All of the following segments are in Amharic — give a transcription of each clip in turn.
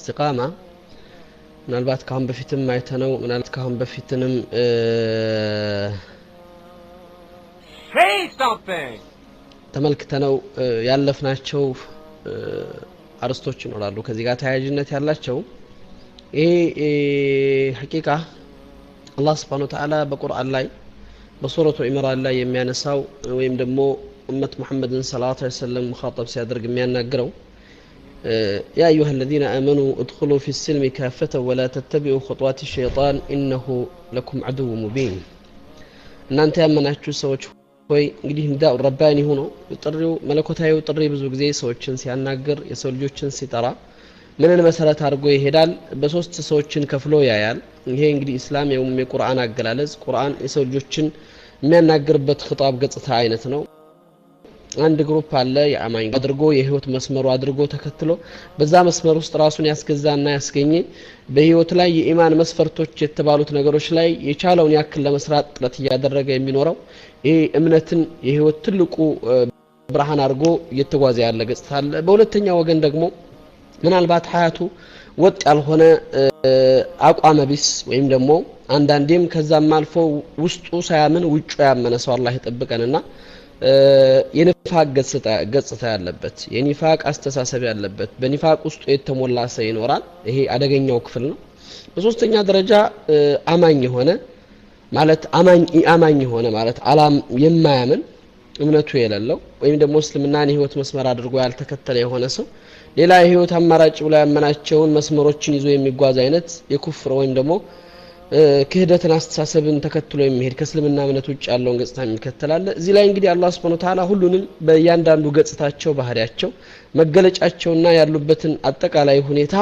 الاستقامة ምናልባት ካሁን በፊትም አይተነው ምናልባት ካሁን በፊትንም Say something ተመልክተነው ያለፍናቸው አርስቶች ይኖራሉ ከዚህ ጋር ተያያዥነት ያላቸው ይሄ ሐቂቃ አላህ Subhanahu Wa Ta'ala በቁርአን ላይ በሱረቱ ኢምራን ላይ የሚያነሳው ወይም ደግሞ ኡመት ሙሐመድን ሰለላሁ ዐለይሂ ወሰለም ሙኻጠብ ሲያደርግ የሚያናግረው يا أيها الذين آمنوا ادخلوا في السلم كافة ولا تتبعوا خطوات الشيطان إنه لكم عدو مبين إن أنت ያመናችሁ ሰዎች ሆይ እንግዲህ እንዳው ረባኒ ሆኖ ጥሪው መለኮታዊ ጥሪ ብዙ ጊዜ ሰዎችን ሲያናግር የሰው ልጆችን ሲጠራ ምንን መሰረት አድርጎ ይሄዳል በሶስት ሰዎችን ከፍሎ ያያል ይሄ እንግዲህ እስላም የቁርአን አገላለጽ ቁርአን የሰው ልጆችን የሚያናግርበት ኺጣብ ገጽታ አይነት ነው አንድ ግሩፕ አለ የአማኝ አድርጎ የህይወት መስመሩ አድርጎ ተከትሎ በዛ መስመር ውስጥ ራሱን ያስገዛና ያስገኘ በህይወት ላይ የኢማን መስፈርቶች የተባሉት ነገሮች ላይ የቻለውን ያክል ለመስራት ጥረት ያደረገ የሚኖረው ይሄ እምነትን የህይወት ትልቁ ብርሃን አድርጎ እየተጓዘ ያለ ገጽታ አለ በሁለተኛው ወገን ደግሞ ምናልባት ሐያቱ ወጥ ያልሆነ አቋመ ቢስ ወይም ደግሞ አንዳንዴም ከዛም አልፎ ውስጡ ሳያምን ውጩ ያመነ ሰው አላህ ይጠብቀንና የኒፋቅ ገጽታ ያለበት የኒፋቅ አስተሳሰብ ያለበት በኒፋቅ ውስጥ የተሞላ ሰው ይኖራል ይሄ አደገኛው ክፍል ነው በሶስተኛ ደረጃ አማኝ የሆነ ማለት አማኝ የሆነ ማለት አላም የማያምን እምነቱ የሌለው ወይም ደግሞ እስልምናን ህይወት መስመር አድርጎ ያልተከተለ የሆነ ሰው ሌላ የህይወት አማራጭ ብሎ ያመናቸውን መስመሮችን ይዞ የሚጓዝ አይነት የኩፍር ወይም ደግሞ ክህደትን አስተሳሰብን ተከትሎ የሚሄድ ከእስልምና እምነት ውጭ ያለውን ገጽታ የሚከተላል እዚህ ላይ እንግዲህ አላህ Subhanahu Wa Ta'ala ሁሉንም በእያንዳንዱ ገጽታቸው ባህሪያቸው መገለጫቸውና ያሉበትን አጠቃላይ ሁኔታ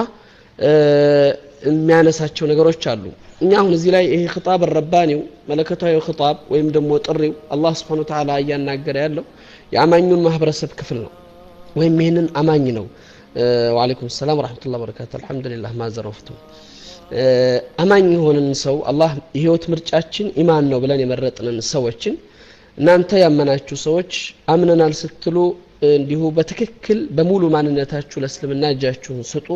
የሚያነሳቸው ነገሮች አሉ እኛ አሁን እዚህ ላይ ይሄ ኺጣብ ረባኒው መለከታዊ ኺጣብ ወይም ደግሞ ጥሪው አላህ Subhanahu Wa Ta'ala እያናገረ ያለው የአማኙን ማህበረሰብ ክፍል ነው ወይም ይሄንን አማኝ ነው ወአለይኩም ሰላም ወራህመቱላሂ ወበረካቱ አልহামዱሊላህ ማዘረፍቱ አማኝ የሆነን ሰው አላህ የህይወት ምርጫችን ኢማን ነው ብለን የመረጥንን ሰዎችን እናንተ ያመናችሁ ሰዎች አምነናል ስትሉ እንዲሁ በትክክል በሙሉ ማንነታችሁ ለእስልምና እጃችሁን ስጡ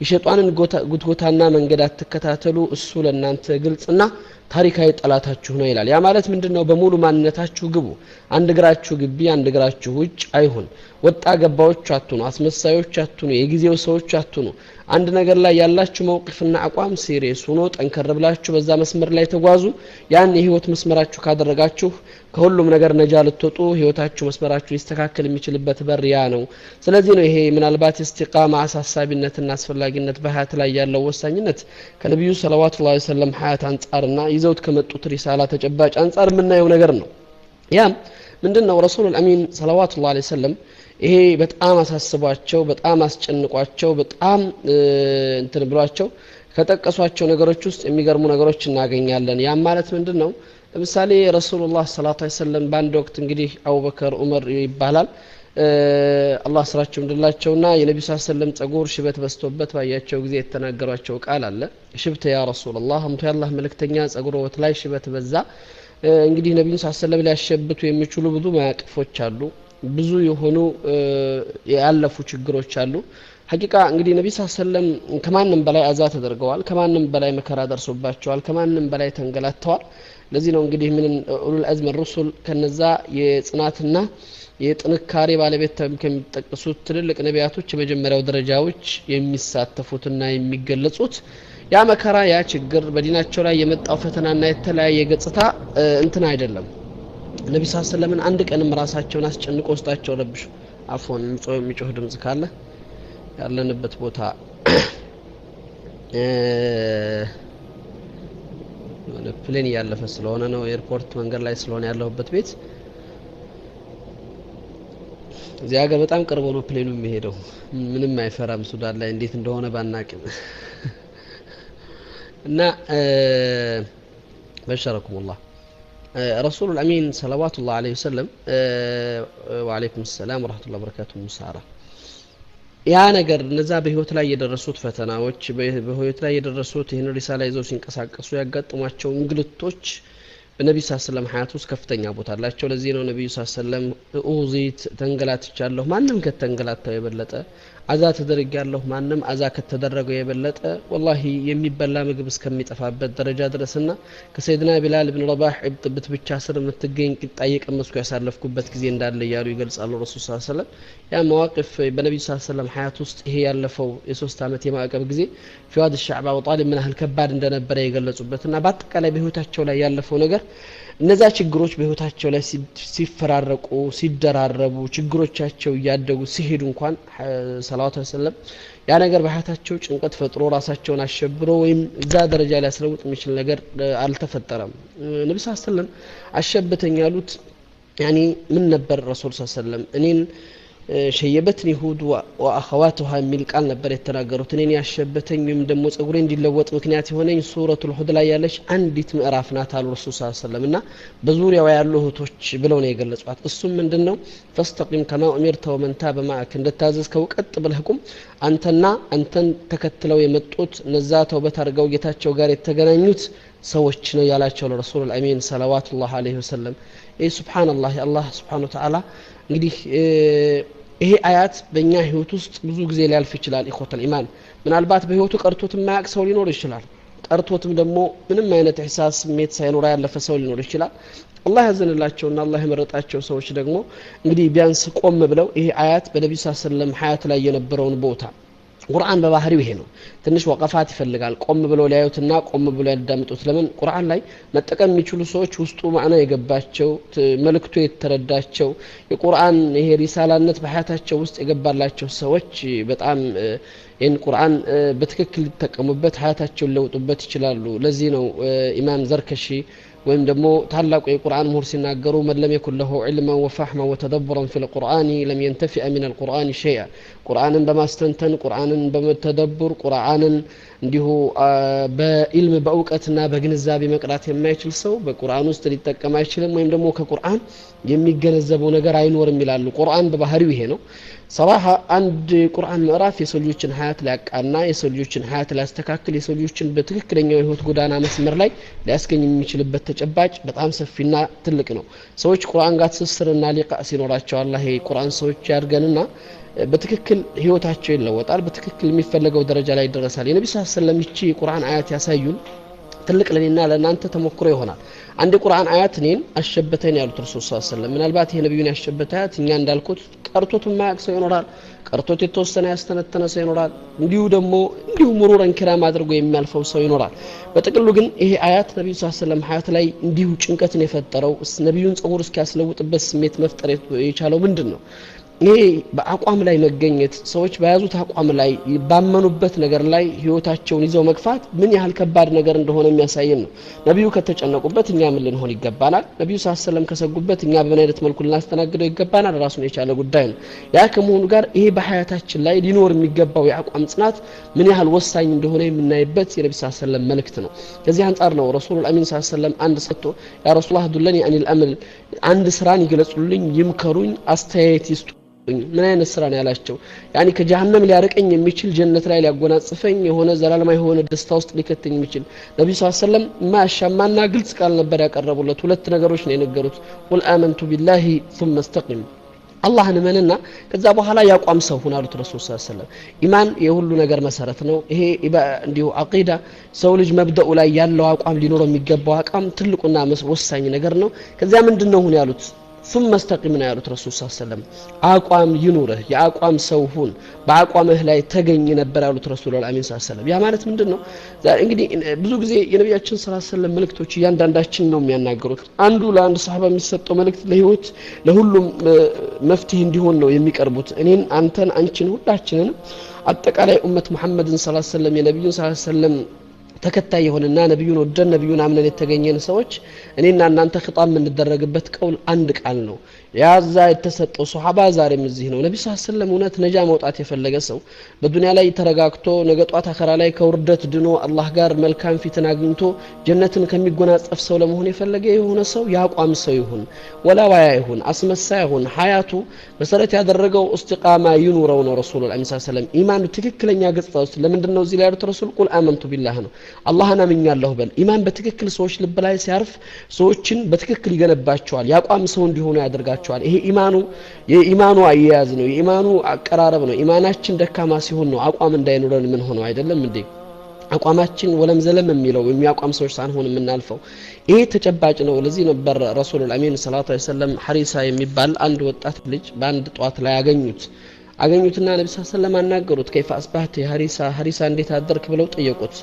የሸይጣንን ጉትጎታና መንገድ አትከታተሉ እሱ ለእናንተ ግልጽና ታሪካዊ ጠላታችሁ ነው ይላል ያ ማለት ምንድነው በሙሉ ማንነታችሁ ግቡ አንድ እግራችሁ ግቢ አንድ እግራችሁ ውጭ አይሁን ወጣ ገባዎች አትኑ አስመሳዮች አትኑ የጊዜው ሰዎች አትኑ አንድ ነገር ላይ ያላችሁ መውቅፍና አቋም ሲሪየስ ሆኖ ጠንከር ብላችሁ በዛ መስመር ላይ ተጓዙ ያን የህይወት መስመራችሁ ካደረጋችሁ ከሁሉም ነገር ነጃ ልትወጡ ህይወታችሁ መስመራችሁ ሊስተካከል የሚችልበት በር ያ ነው ስለዚህ ነው ይሄ ምናልባት ኢስቲቃማ አሳሳቢነትና አስፈላጊነት በሐያት ላይ ያለው ወሳኝነት ከነብዩ ሰለላሁ ዐለይሂ ወሰለም ሐያት አንጻርና ይዘውት ከመጡት ሪሳላ ተጨባጭ አንጻር የምናየው ነገር ነው ያም ምንድነው ረሱሉል አሚን ሰለላሁ ዐለይሂ ወሰለም ይሄ በጣም አሳስቧቸው በጣም አስጨንቋቸው በጣም እንትን ብሏቸው ከጠቀሷቸው ነገሮች ውስጥ የሚገርሙ ነገሮች እናገኛለን ያ ማለት ምንድነው ለምሳሌ ረሱላህ ሰለላሁ ዐለይሂ ወሰለም ባንድ ወቅት እንግዲህ አቡበከር ዑመር ይባላል አላህ ስራቸው እንደላቸውና የነብዩ ሰለላሁ ዐለይሂ ወሰለም ጸጉር ሽበት በስቶበት ባያቸው ጊዜ የተናገሯቸው ቃል አለ ሽብተ ያ ረሱላህ አንተ ያላህ መልእክተኛ ጸጉሮት ላይ ሽበት በዛ እንግዲህ ነብዩ ሰለላሁ ዐለይሂ ወሰለም ሊያሸብቱ የሚችሉ ብዙ ማያቅፎች አሉ ብዙ የሆኑ ያለፉ ችግሮች አሉ ሐቂቃ እንግዲህ ነብዩ ሰለላሁ ዐለይሂ ወሰለም ከማንም በላይ አዛ ተደርገዋል ከማንም በላይ መከራ ደርሶባቸዋል ከማንም በላይ ተንገላተዋል ለዚህ ነው እንግዲህ ምን ኡሉል አዝም الرسل ከነዛ የጽናትና የጥንካሬ ባለቤት ከሚጠቀሱት ትልልቅ ነቢያቶች የመጀመሪያው ደረጃዎች የሚሳተፉትና የሚገለጹት ያ መከራ ያ ችግር በዲናቸው ላይ የመጣው ፈተናና የተለያየ ገጽታ እንትን አይደለም ነብዩ ሰለላሁ ዐለይሂ ወሰለም አንድ ቀንም ራሳቸውን አስጨንቆ ውስጣቸው ረብሹ አፎን የሚጮህ ድምጽ ካለ ያለንበት ቦታ ፕሌን ያለፈ ስለሆነ ነው ኤርፖርት መንገድ ላይ ስለሆነ ያለሁበት ቤት እዚያ ጋር በጣም ቅርብ ነው ፕሌኑ የሚሄደው ምንም አይፈራም ሱዳን ላይ እንዴት እንደሆነ ባናቅም እና በሸረኩሙላህ رسول الأمين صلوات الله عليه وسلم وعليكم السلام ورحمة الله وبركاته مسارة ያ ነገር እነዛ በህይወት ላይ የደረሱት ፈተናዎች በህይወት ላይ የደረሱት ይሄን ሪሳላ ይዘው ሲንቀሳቀሱ ያጋጥሟቸው እንግልቶች በነብዩ ሰለላሁ ዐለይሂ ወሰለም ሐያት ውስጥ ከፍተኛ ቦታ አላቸው ለዚህ ነው ነብዩ ሰለላሁ ዐለይሂ ወሰለም ኡዚት ተንገላትቻለሁ ማንንም ከተንገላታው የበለጠ አዛ ተደረጋለሁ ማንም አዛ ከተደረገው የበለጠ ወላሂ የሚበላ ምግብ እስከሚጠፋበት ደረጃ ድረስና ከሰይድና ቢላል ኢብኑ ረባህ ጥብት ብቻ ስር የምትገኝ ቂጣ እየቀመስኩ ያሳለፍኩበት ጊዜ እንዳለ ያሉ ይገልጻሉ ረሱል ሰለላሁ ዐለይሂ ወሰለም ያ መዋቅፍ በነብዩ ሰለላሁ ዐለይሂ ወሰለም ሐያት ውስጥ ይሄ ያለፈው የ3 አመት የማዕቀብ ጊዜ ፊዋድ الشعب ወጣሊብ ምን ያህል ከባድ እንደነበረ የገለጹበትና በአጠቃላይ በህይወታቸው ላይ ያለፈው ነገር እነዛ ችግሮች በህይወታቸው ላይ ሲፈራረቁ ሲደራረቡ ችግሮቻቸው ያደጉ ሲሄዱ እንኳን ሰለላሁ ዐለይሂ ወሰለም ያ ነገር በህይወታቸው ጭንቀት ፈጥሮ ራሳቸውን አሸብሮ ወይም እዛ ደረጃ ላይ ያስለውጥ የሚችል ነገር አልተፈጠረም ነብዩ ሰለላሁ ዐለይሂ ወሰለም አሸብተኝ ያሉት ያኒ ምን ነበር ረሱል ሰለላሁ ዐለይሂ ወሰለም እኔን شيبتني هود واخواتها የሚል ቃል ነበር የተናገሩት እኔን ያሸበተኝ ወይም ደግሞ ጸጉሬ እንዲለወጥ ምክንያት የሆነኝ ሱረቱል ሁድ ላይ ያለች አንዲት ምዕራፍ ናት አሉ ረሱል ሰለላሁ ዐለይሂ ወሰለም እና በዙሪያው ያሉ እህቶች ብለው ነው የገለጹት እሱም ምንድነው فاستقم كما امرت ومن تاب معك እንደታዘዝከው ቀጥ ብለህ ቁም አንተና አንተን ተከትለው የመጡት እነዛ ተውበት አድርገው ጌታቸው ጋር የተገናኙት ሰዎች ነው ያላቸው ለረሱል አሚን ሰለዋቱላህ ዐለይሂ ወሰለም ሱብሃንአላህ አላህ ሱብሃነሁ ወተዓላ እንግዲህ ይሄ አያት በእኛ ህይወት ውስጥ ብዙ ጊዜ ሊያልፍ ይችላል ኢኹተል ኢማን ምናልባት በህይወቱ ቀርቶት የማያውቅ ሰው ሊኖር ይችላል ቀርቶትም ደግሞ ምንም አይነት ኢህሳስ ስሜት ሳይኖር ያለፈ ሰው ሊኖር ይችላል አላህ ያዘንላቸውና አላህ የመረጣቸው ሰዎች ደግሞ እንግዲህ ቢያንስ ቆም ብለው ይሄ አያት በነብዩ ሰለላሁ ዐለይሂ ወሰለም ሐያት ላይ የነበረውን ቦታ ቁርአን በባህሪው ይሄ ነው ትንሽ ወቀፋት ይፈልጋል ቆም ብለው ሊያዩትና ቆም ብለው ያዳምጡት ለምን ቁርአን ላይ መጠቀም የሚችሉ ሰዎች ውስጡ ማዕና የገባቸው መልእክቱ የተረዳቸው የቁርአን ይሄ ሪሳላነት በሐያታቸው ውስጥ የገባላቸው ሰዎች በጣም ይሄን ቁርአን በትክክል ሊጠቀሙበት ሐያታቸውን ሊለውጡበት ይችላሉ ለዚህ ነው ኢማም ዘርከሺ ወይም ደግሞ ታላቁ የቁርአን ምሁር ሲናገሩ መለም يكن له علما وفهما وتدبرا في القرآن لم ينتفع من القرآن شيئا ቁርአንን በማስተንተን ቁርአንን በመተደብር ቁርአንን እንዲሁ በኢልም በእውቀትና በግንዛቤ መቅራት የማይችል ሰው በቁርአን ውስጥ ሊጠቀም አይችልም ወይም ደግሞ ከቁርአን የሚገነዘበው ነገር አይኖርም ይላሉ ቁርአን በባህሪው ይሄ ነው ሰራሃ አንድ ቁርአን ምዕራፍ የሰው ልጆችን ሐያት ሊያቃና የሰው ልጆችን ሐያት ሊያስተካክል የሰው ልጆችን በትክክለኛው የህይወት ጎዳና መስመር ላይ ሊያስገኝ የሚችልበት ተጨባጭ በጣም ሰፊና ትልቅ ነው ሰዎች ቁርአን ጋር ትስስርና ሊቃ ሲኖራቸው አላህ የቁርአን ሰዎች ያርገንና በትክክል ህይወታቸው ይለወጣል በትክክል የሚፈልገው ደረጃ ላይ ይደርሳል የነብዩ ሰለላሁ ዐለይሂ ወሰለም እቺ ቁርአን አያት ያሳዩን ትልቅ ለኔና ለናንተ ተሞክሮ ይሆናል አንድ ቁርአን አያት እኔን አሸበተኝ ያሉት ረሱል ሰለላሁ ዐለይሂ ወሰለም ምናልባት ይሄ ነብዩን ያሸበተ አያት እኛ እንዳልኩት ቀርቶት የማያውቅ ሰው ይኖራል ቀርቶት የተወሰነ ያስተነተነ ሰው ይኖራል እንዲሁ ሙሩረን ኪራም አድርጎ የሚያልፈው ሰው ይኖራል በጥቅሉ ግን ይሄ አያት ነብዩ ሰለላሁ ዐለይሂ ወሰለም ሐያት ላይ እንዲሁ ጭንቀትን የፈጠረው ነብዩን ጸጉር እስኪያስለውጥበት ስሜት መፍጠር የቻለው ምንድነው ይሄ በአቋም ላይ መገኘት ሰዎች በያዙት አቋም ላይ ባመኑበት ነገር ላይ ህይወታቸውን ይዘው መግፋት ምን ያህል ከባድ ነገር እንደሆነ የሚያሳየን ነው ነብዩ ከተጨነቁበት እኛ ምን ልንሆን ይገባናል ነብዩ ሰለላሁ ዐለይሂ ወሰለም ከሰጉበት እኛ በምን አይነት መልኩ ልናስተናግደው ይገባናል ራሱን የቻለ ጉዳይ ነው ያ ከመሆኑ ጋር ይሄ በሐያታችን ላይ ሊኖር የሚገባው የአቋም ጽናት ምን ያህል ወሳኝ እንደሆነ የምናይበት የነብዩ ሰለላሁ ዐለይሂ ወሰለም መልእክት ነው ከዚህ አንፃር ነው ረሱል አሚን ሰለላሁ ዐለይሂ ወሰለም አንድ ሰጥቶ ያ ረሱላህ ዱለኒ አኒል አምል አንድ ስራን ይገለጹልኝ ይምከሩኝ አስተያየት ይስጡ ምን አይነት ስራ ነው ያላቸው ያኒ ከጀሃነም ሊያርቀኝ የሚችል ጀነት ላይ ሊያጎናጽፈኝ የሆነ ዘላለማዊ የሆነ ደስታ ውስጥ ሊከተኝ የሚችል ነብዩ ሰለላሁ ዐለይሂ ወሰለም ማሻማና ግልጽ ቃል ነበር ያቀረቡለት ሁለት ነገሮች ነው የነገሩት ቁል አመንቱ ቢላሂ ثم استقم አላህን እመንና ከዛ በኋላ ያቋም ሰው ሁን አሉት ረሱል ሰለላሁ ዐለይሂ ወሰለም ኢማን የሁሉ ነገር መሰረት ነው ይሄ እንዲሁ አቂዳ ሰው ልጅ መብደኡ ላይ ያለው አቋም ሊኖረው የሚገባው አቋም ትልቁና ወሳኝ ነገር ነው ከዛ ምንድነው ሁን ያሉት ثم استقمنا يا رسول صلى الله عليه وسلم አቋም ይኑርህ የአቋም ሰው ሁን በአቋምህ ላይ ተገኝ ነበር ያሉት ረሱል አሚን ሰለላሁ ዐለይሂ ወሰለም ያ ማለት ምንድነው እንግዲህ ብዙ ጊዜ የነብያችን ሰለላሁ ዐለይሂ ወሰለም መልእክቶች እያንዳንዳችን ነው የሚያናገሩት አንዱ ለአንድ ሰሃባ የሚሰጠው መልእክት ለህይወት ለሁሉም መፍትሄ እንዲሆን ነው የሚቀርቡት እኔን አንተን አንቺን ሁላችንን አጠቃላይ ኡመት መሐመድን ሰለላሁ ዐለይሂ ወሰለም የነብዩን ሰለላሁ ዐለይሂ ወሰለም ተከታይ የሆነና ነብዩን ወደን ነብዩን አምነን የተገኘን ሰዎች እኔና እናንተ ኺጣብ የምንደረግበት ቀውል አንድ ቃል ነው ያዛ የተሰጠው ሱሐባ ዛሬም እዚህ ነው ነብዩ ሰለላሁ ዐለይሂ ወሰለም እውነት ነጃ መውጣት የፈለገ ሰው በዱንያ ላይ ተረጋግቶ ነገ ጧት አኸራ ላይ ከውርደት ድኖ አላህ ጋር መልካም ፊትን አግኝቶ ጀነትን ከሚጎናጸፍ ሰው ለመሆን የፈለገ የሆነ ሰው ያቋም ሰው ይሁን ወላዋያ ይሁን አስመሳይ ይሁን ሐያቱ መሰረት ያደረገው እስቲቃማ ይኑረው ነው ረሱል አሚን ሰለላሁ ዐለይሂ ወሰለም ኢማኑ ትክክለኛ ገጽታ ውስጥ ለምንድነው እዚህ ላይ ያሉት ረሱል ቁል አመንቱ ቢላህ ነው አላህን አምኛለሁ በል ኢማን በትክክል ሰዎች ልብ ላይ ሲያርፍ ሰዎችን በትክክል ይገነባቸዋል ያቋም ሰው እንዲሆኑ ያደርጋቸዋል ይሄ የኢማኑ አያያዝ ነው የኢማኑ አቀራረብ ነው ኢማናችን ደካማ ሲሆን ነው አቋም እንዳይኖረን ምን ሆነው አይደለም እንዴ አቋማችን ወለም ዘለም የሚለው የሚያቋም ሰዎች ሳንሆን የምናልፈው ይሄ ተጨባጭ ነው ለዚህ ነበር ረሱሉል አሚን ሰለላሁ ዐለይሂ ወሰለም ሐሪሳ የሚባል አንድ ወጣት ልጅ በአንድ ጧት ላይ አገኙትና ነብዩ ሰለላሁ ዐለይሂ ወሰለም አናገሩት ከይፋ አስባህተ ሐሪሳ እንዴት አደርክ ብለው ጠየቁት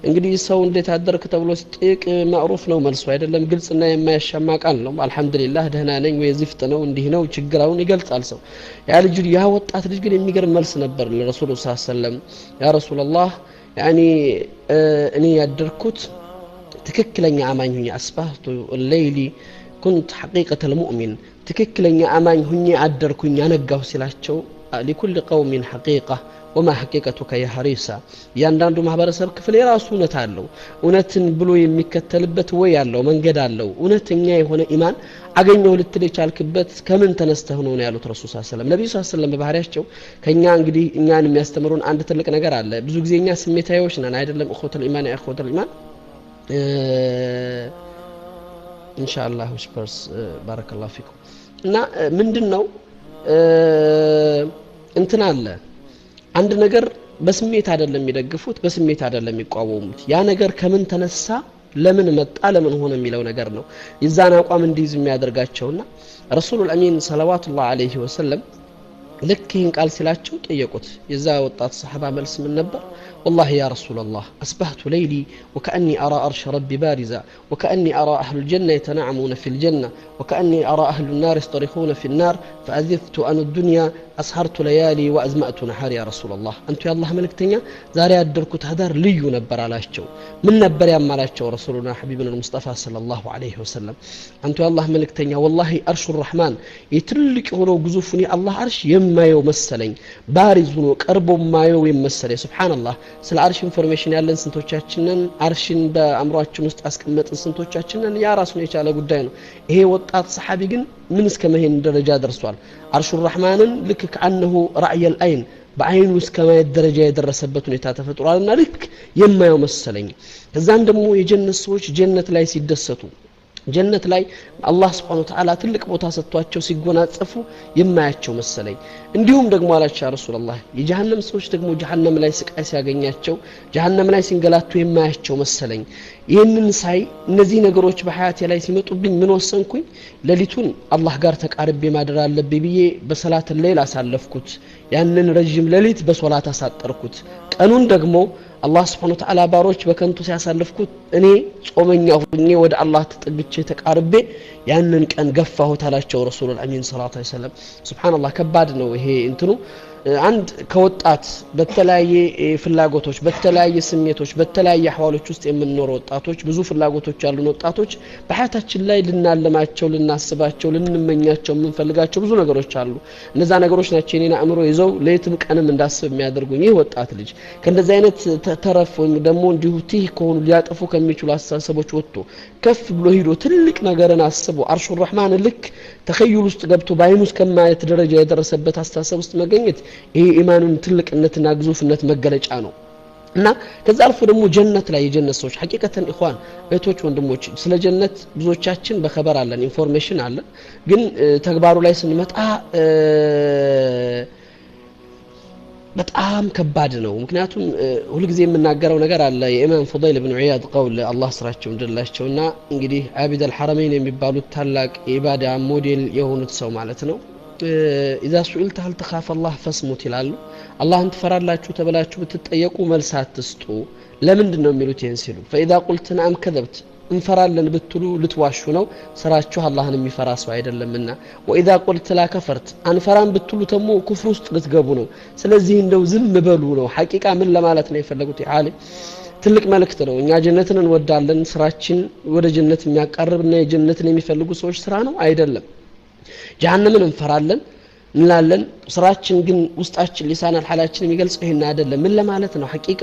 እንግዲህ ሰው እንዴት አደርክ ተብሎ ሲጠየቅ ማዕሩፍ ነው መልሱ አይደለም ግልጽና የማያሻማ ቃል ነው አልহামዱሊላህ ደህና ነኝ ወይ ዝፍት ነው እንዲህ ነው ችግራውን ይገልጻል ሰው ያ ወጣት ልጅ ግን የሚገርም መልስ ነበር ለረሱሉ ሰለላሁ ዐለይሂ ወሰለም ያ ረሱላህ يعني اني يدركت تككلني اماني اصبحت الليل كنت حقيقه المؤمن تككلني اماني هني ادركني انغاو سلاچو لكل قوم حقيقه وما حقيقتك يا حريصه ያንዳንዱ ማህበረሰብ ክፍል የራሱ እውነት አለው እውነትን ብሎ የሚከተልበት ወይ ያለው መንገድ አለው እውነተኛ የሆነ ኢማን አገኘው ልትል የቻልክበት ከምን ተነስተህ ነው ያሉት ረሱል ሰለላሁ ዐለይሂ ወሰለም ነብዩ ሰለላሁ ዐለይሂ ወሰለም በባህሪያቸው ከኛ እንግዲህ እኛን የሚያስተምሩን አንድ ትልቅ ነገር አለ ብዙ ጊዜኛ ስሜታዊዎች ነን አይደለም እخوة الإيمان يا اخوة الإيمان ان شاء الله وشبرس بارك الله فيكم እና ምንድነው እንትን አለ አንድ ነገር በስሜት አይደለም የሚደግፉት በስሜት አይደለም የሚቋወሙት ያ ነገር ከምን ተነሳ ለምን መጣ ለምን ሆነ የሚለው ነገር ነው ይዛና አቋም እንዲይዝ የሚያደርጋቸውና ረሱሉል አሚን ሰለዋቱላህ ዐለይሂ ወሰለም لكين قال سلاچو طيقوت يزا وطات صحابه ملس من نبر والله يا رسول الله اصبحت ليلي وكاني ارى عرش ربي بارزا وكاني ارى اهل الجنه يتنعمون في الجنه وكاني ارى اهل النار يصطرخون في النار فاذفت ان الدنيا اسهرت ليالي وازمأت نهاري يا رسول الله انت يا الله ملكتنيا زاري ادركوت هدار ليو نبر علاشچو من نبر يامالاچو رسولنا حبيبنا المصطفى صلى الله عليه وسلم انت يا الله ملكتنيا والله عرش الرحمن يتلق هو غزوفني الله عرش የማየው መሰለኝ ባሪዝ ሆኖ ቀርቦ ማየው የመሰለኝ ሱብሃንአላህ ስለ አርሽ ኢንፎርሜሽን ያለን ስንቶቻችንን አርሽን በአምሮአችን ውስጥ አስቀመጥን ስንቶቻችንን ያ ራሱን የቻለ ጉዳይ ነው ይሄ ወጣት ሰሃቢ ግን ምን እስከ መሄን ደረጃ ደርሷል አርሹ الرحማንን ልክ ከአንሁ ራእይ العين በአይኑ እስከ ማየት ደረጃ የደረሰበት ሁኔታ ተፈጥሯልና ልክ የማየው መሰለኝ ከዛን ደግሞ የጀነት ሰዎች ጀነት ላይ ሲደሰቱ ጀነት ላይ አላህ Subhanahu Wa Ta'ala ትልቅ ቦታ ሰጥቷቸው ሲጎናጸፉ የማያቸው መሰለኝ እንዲሁም ደግሞ አላቻ ረሱላህ የጀሃነም ሰዎች ደግሞ ጀሃነም ላይ ስቃይ ሲያገኛቸው ጀሃነም ላይ ሲንገላቱ የማያቸው መሰለኝ ይሄንን ሳይ እነዚህ ነገሮች በሐያቴ ላይ ሲመጡብኝ ምን ወሰንኩኝ ለሊቱን አላህ ጋር ተቃርቤ ማደር አለብኝ ብዬ በሰላት ሌሊት አሳለፍኩት ያንን ረጅም ሌሊት በሶላት አሳጠርኩት ቀኑን ደግሞ አላህ Subhanahu Wa Ta'ala ባሮች በከንቱ ሲያሳልፍኩት እኔ ጾመኛ ሆኜ ወደ አላህ ተጠግቼ ተቃርቤ ያንን ቀን ገፋሁት አላቸው ረሱሉል አሚን ሰለላሁ ዐለይሂ ወሰለም ሱብሃንአላህ ከባድ ነው ይሄ እንትኑ አንድ ከወጣት በተለያየ ፍላጎቶች በተለያየ ስሜቶች በተለያየ አህዋሎች ውስጥ የምንኖር ወጣቶች ብዙ ፍላጎቶች ያሉን ወጣቶች በሐያታችን ላይ ልናለማቸው ልናስባቸው ልንመኛቸው የምንፈልጋቸው ብዙ ነገሮች አሉ እነዛ ነገሮች ናቸው እኔና አእምሮ ይዘው ለየትም ቀንም እንዳስብ የሚያደርጉኝ ይህ ወጣት ልጅ ከእንደዚህ አይነት ተረፍ ወይም ደግሞ እንዲሁ ቲህ ከሆኑ ሊያጠፉ ከሚችሉ አስተሳሰቦች ወጥቶ ከፍ ብሎ ሄዶ ትልቅ ነገርን አስቦ አርሹ الرحማን ልክ ተኸይል ውስጥ ገብቶ ባይኑ እስከማየት ደረጃ የደረሰበት አስተሳሰብ ውስጥ መገኘት ይሄ ኢማኑን ትልቅነትና ግዙፍነት መገለጫ ነው እና ከዛ አልፎ ደግሞ ጀነት ላይ የጀነት ሰዎች ሐቂቀተን ኢኽዋን እህቶች ወንድሞች ስለ ጀነት ብዙዎቻችን በخبر አለን ኢንፎርሜሽን አለን ግን ተግባሩ ላይ ስንመጣ በጣም ከባድ ነው ምክንያቱም ሁሉ ጊዜ የምናገረው ነገር አለ የኢማም ፉዳይል ኢብኑ ዒያድ ቀውል አላህ ስራቸው እንደላቸውና እንግዲህ አቢድ አልሐረመይን የሚባሉት ታላቅ ኢባዳ ሞዴል የሆኑት ሰው ማለት ነው اذا سئلت هل تخاف الله فاسمت ይላሉ አላህን ትፈራላችሁ ተብላችሁ ብትጠየቁ መልስ አትስጡ ለምንድነው የሚሉት ይሄን ሲሉ فاذا قلت نعم كذبت እንፈራለን ብትሉ ልትዋሹ ነው ስራችሁ አላህን የሚፈራ ሰው አይደለምና واذا قلت لا كفرت አንፈራን ብትሉ ተሞ ኩፍር ውስጥ ልትገቡ ነው ስለዚህ እንደው ዝም በሉ ነው ሐቂቃ ምን ለማለት ነው የፈለጉት ይዓሊ ትልቅ መልእክት ነው እኛ ጀነትን እንወዳለን ስራችን ወደ ጀነት የሚያቀርብና የጀነትን የሚፈልጉ ሰዎች ስራ ነው አይደለም ጀሃነምን እንፈራለን እንላለን ስራችን ግን ውስጣችን ሊሳን አልሐላችን የሚገልጽ ይሄን አይደለም ምን ለማለት ነው ሐቂቃ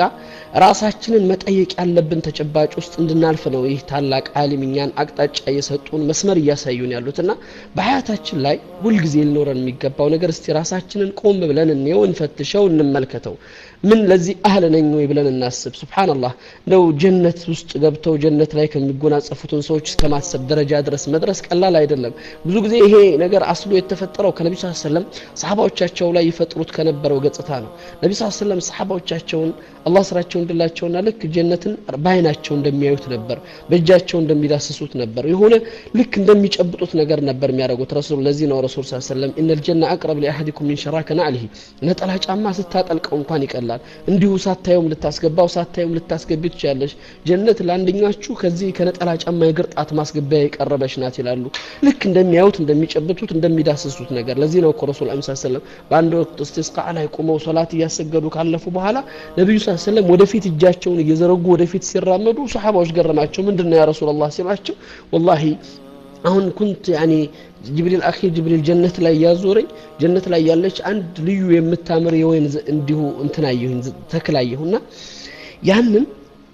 ራሳችንን መጠየቅ ያለብን ተጨባጭ ውስጥ እንድናልፍ ነው ይህ ታላቅ ዓሊም እኛን አቅጣጫ እየሰጡን መስመር እያሳዩን ያሉትና በሐያታችን ላይ ሁሉ ጊዜ ሊኖረን የሚገባው ነገር እስቲ ራሳችንን ቆም ብለን እንየው እንፈትሸው እንመልከተው ምን ለዚህ አህለ ነኝ ወይ ብለን እናስብ ሱብሃንአላህ ነው ጀነት ውስጥ ገብተው ጀነት ላይ ከሚጎናጸፉትን ሰዎች እስከማሰብ ደረጃ ድረስ መድረስ ቀላል አይደለም ብዙ ጊዜ ይሄ ነገር አስሉ የተፈጠረው ከነብዩ ሰለላሁ ዐለይሂ ወሰለም ሰሃባዎቻቸው ላይ ይፈጥሩት ከነበረው ገጽታ ነው ነብዩ ሰለላሁ ዐለይሂ ወሰለም ሰሃባዎቻቸውን አላህ ስራቸውን እንድላቸውና ልክ ጀነትን ባይናቸው እንደሚያዩት ነበር በእጃቸው እንደሚዳስሱት ነበር የሆነ ልክ እንደሚጨብጡት ነገር ነበር የሚያደርጉት ረሱል ለዚህ ነው ረሱል ሰለላሁ ዐለይሂ ወሰለም ኢነል ጀነ አቅረብ ለአሐዲኩም ሚን ሸራከ ነዕሊሂ ነጠላ ጫማ ስታጠልቀው እንኳን ይቀላል እንዲሁ ሳታዩም ልታስገባው ሳታዩም ልታስገቢ ትችላለሽ ጀነት ለአንደኛችሁ ከዚህ ከነጠላ ጫማ የግርጣት ማስገቢያ የቀረበች ናት ይላሉ ልክ እንደሚያዩት እንደሚጨብጡት እንደሚዳስሱት ነገር ለዚህ ነው ረሱል ሰለላሁ ዐለይሂ ወሰለም በአንድ ወቅት እስቲስቃ ላይ ቆመው ሶላት እያሰገዱ ካለፉ በኋላ ነብዩ ሰለላሁ ዐለይሂ ወሰለም ወደፊት እጃቸውን እየዘረጉ ወደፊት ሲራመዱ ሱሐባዎች ገረማቸው ምንድነው ያ ረሱላህ ሲላቸው ወላሂ አሁን ኩንት ያኒ ጅብሪል አኺ ጅብሪል ጀነት ላይ ያዞረኝ ጀነት ላይ ያለች አንድ ልዩ የምታምር የወይን እንዲሁ እንተናየሁኝ ተክላየሁና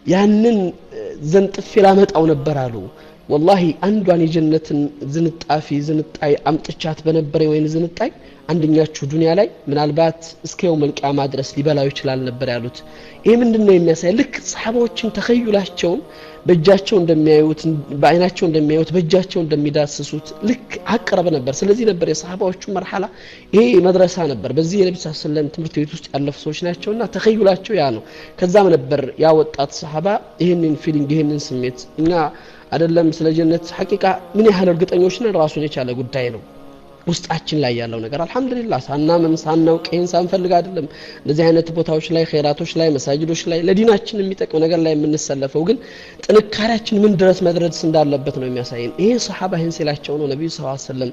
ያንን ዘንጥፍ ላመጣው ነበር አሉ والله አንዷን የጀነትን ዝንጣይ አምጥቻት በነበረ የወይን ዝንጣይ አንደኛችሁ ዱንያ ላይ ምናልባት እስከ የውመል ቂያማ ድረስ ሊበላው ይችላል ነበር ያሉት ይሄ ምንድነው የሚያሳይ ልክ ሰሃባዎችን ተኸዩላቸው በእጃቸው እንደሚያዩት በአይናቸው እንደሚያዩት በእጃቸው እንደሚዳስሱት ልክ አቀረበ ነበር ስለዚህ ነበር የሰሃባዎቹ መርሐላ ይሄ መድረሳ ነበር በዚህ የነብዩ ሰለላሁ ዐለይሂ ወሰለም ትምህርት ቤት ውስጥ ያለፉ ሰዎች ናቸውና ተኸዩላቸው ያ ነው ከዛም ነበር ያ ወጣት ሰሃባ ይሄንን ፊሊንግ ይሄንን ስሜት እኛ አይደለም ስለ ጀነት ሐቂቃ ምን ያህል እርግጠኞች ነን ራሱን የቻለ ጉዳይ ነው ውስጣችን ላይ ያለው ነገር አልহামዱሊላህ ሳናምን ሳናውቅ ይሄን ሳንፈልግ አይደለም እንደዚህ አይነት ቦታዎች ላይ ኸይራቶች ላይ መሳጅዶች ላይ ለዲናችን የሚጠቅም ነገር ላይ የምንሰለፈው ግን ጥንካሬያችን ምን ድረስ መድረስ እንዳለበት ነው የሚያሳየን ይሄ ሰሃባ ይሄን ሲላቸው ነው ነብዩ ሰለላሁ ዐለይሂ ወሰለም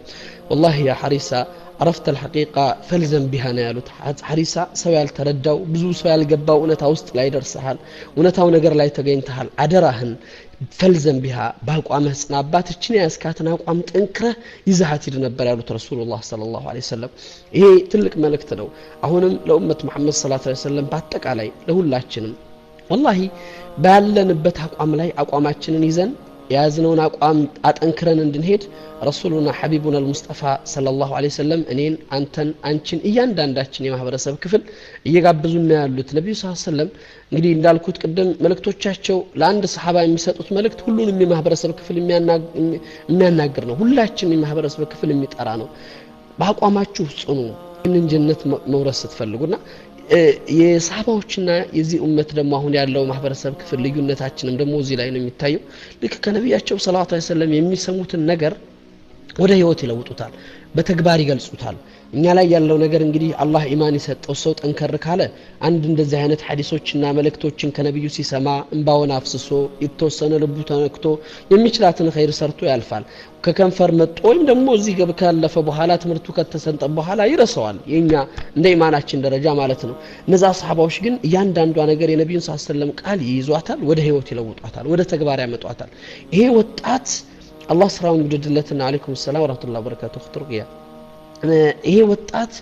والله يا حريصة عرفت الحقيقة فلزم بها نالوت حريصة سوي الترداو بزو سوي الجباو ونتا وسط لا يدرسها ونتا ونجر لا يتجينتها عدراهن فلزم بها باقوامه صناباتችን ያስካተና አቋም ጠንክረ ይዛሃት ይደነበር ያሉት ረሱላህ ሰለላሁ ዐለይሂ ወሰለም ይሄ ትልቅ መልእክት ነው አሁንም ለኡመት መሐመድ ሰለላሁ ዐለይሂ ወሰለም በአጠቃላይ ለሁላችንም والله ባለንበት አቋም ላይ አቋማችንን ይዘን ያዝነውን አቋም አጠንክረን እንድንሄድ ረሱሉና ሐቢቡና አልሙስጠፋ ሰለላሁ ዐለይሂ ወሰለም እኔን አንተን አንቺን እያንዳንዳችን የማህበረሰብ ክፍል እየጋበዙና ያሉት ነብዩ ሰለላሁ ዐለይሂ ወሰለም እንግዲህ እንዳልኩት ቀደም መልእክቶቻቸው ለአንድ ሰሃባ የሚሰጡት መልእክት ሁሉንም የማህበረሰብ ክፍል የሚያናግር ነው ሁላችንም የማህበረሰብ ክፍል የሚጠራ ነው በአቋማችሁ ጽኑ እንን ጀነት መውረስ ስትፈልጉና የሰሃባዎችና የዚህ ኡመት ደግሞ አሁን ያለው ማህበረሰብ ክፍል ልዩነታችንም ደግሞ እዚህ ላይ ነው የሚታየው ልክ ከነብያቸው ሰለላሁ ዐለይሂ ወሰለም የሚሰሙትን ነገር ወደ ህይወት ይለውጡታል በተግባር ይገልጹታል እኛ ላይ ያለው ነገር እንግዲህ አላህ ኢማን ይሰጠው ሰው ጠንከር ካለ አንድ እንደዚህ አይነት ሐዲሶችና መልእክቶችን ከነብዩ ሲሰማ እንባውን አፍስሶ የተወሰነ ልቡ ተነክቶ የሚችላትን ኸይር ሰርቶ ያልፋል ከከንፈር መጥቶ ወይም ደግሞ እዚህ ገብ ካለፈ በኋላ ትምርቱ ከተሰንጠ በኋላ ይረሳዋል የኛ እንደ ኢማናችን ደረጃ ማለት ነው እነዛ ሰሃባዎች ግን እያንዳንዷ ነገር የነብዩን ሰለላሁ ዐለይሂ ወሰለም ቃል ይይዟታል ወደ ህይወት ይለውጧታል ወደ ተግባር ያመጧታል ይሄ ወጣት አላህ ስራውን ይወድድለትና አለይኩም ሰላም ወራህመቱላሂ ወበረካቱሁ ትርቂያ ይሄ ወጣት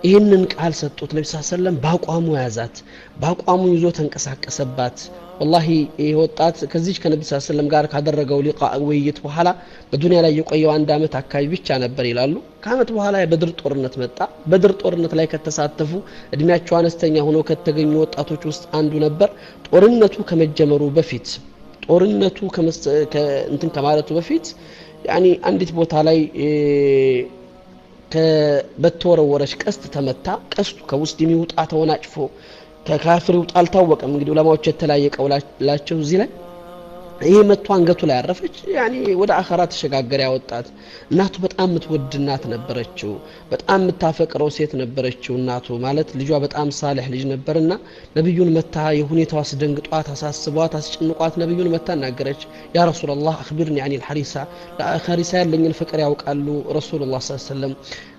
ይሄንን ቃል ሰጡት ነብዩ ሰለላሁ ዐለይሂ ወሰለም ባቋሙ ያዛት ባቋሙ ይዞ ተንቀሳቀሰባት والله ይሄ ወጣት ከዚህ ከነብዩ ሰለላሁ ዐለይሂ ወሰለም ጋር ካደረገው ሊቃእ ውይይት በኋላ በዱንያ ላይ የቆየው አንድ አመት አካባቢ ብቻ ነበር ይላሉ ከአመት በኋላ የበድር ጦርነት መጣ በድር ጦርነት ላይ ከተሳተፉ እድሜያቸው አነስተኛ ሆኖ ከተገኙ ወጣቶች ውስጥ አንዱ ነበር ጦርነቱ ከመጀመሩ በፊት ጦርነቱ እንትን ከማለቱ በፊት ያኒ አንዲት ቦታ ላይ በተወረወረች ቀስት ተመታ ቀስቱ ከውስጥ የሚወጣ ተወናጭፎ ከካፍር ይውጣል ታወቀም እንግዲህ ዑለማዎች የተለያየቀውላቸው እዚህ ላይ ይሄ መጥቶ አንገቱ ላይ አረፈች ያኒ ወደ አኺራ ተሸጋገረ ያወጣት እናቱ በጣም ምትወድ እናት ነበረችው በጣም ምታፈቅረው ሴት ነበረችው እናቱ ማለት ልጇ በጣም ሳልህ ልጅ ነበርና ነብዩን መታ የሁኔታው አስደንግጧት አሳስቧት አስጨንቋት ነብዩን መታ እናገረች ያ ረሱላህ አخبرني عن الحريسة ለሐሪሳ ያለኝን ፍቅር ያውቃሉ ረሱላህ ሰለላሁ ዐለይሂ ወሰለም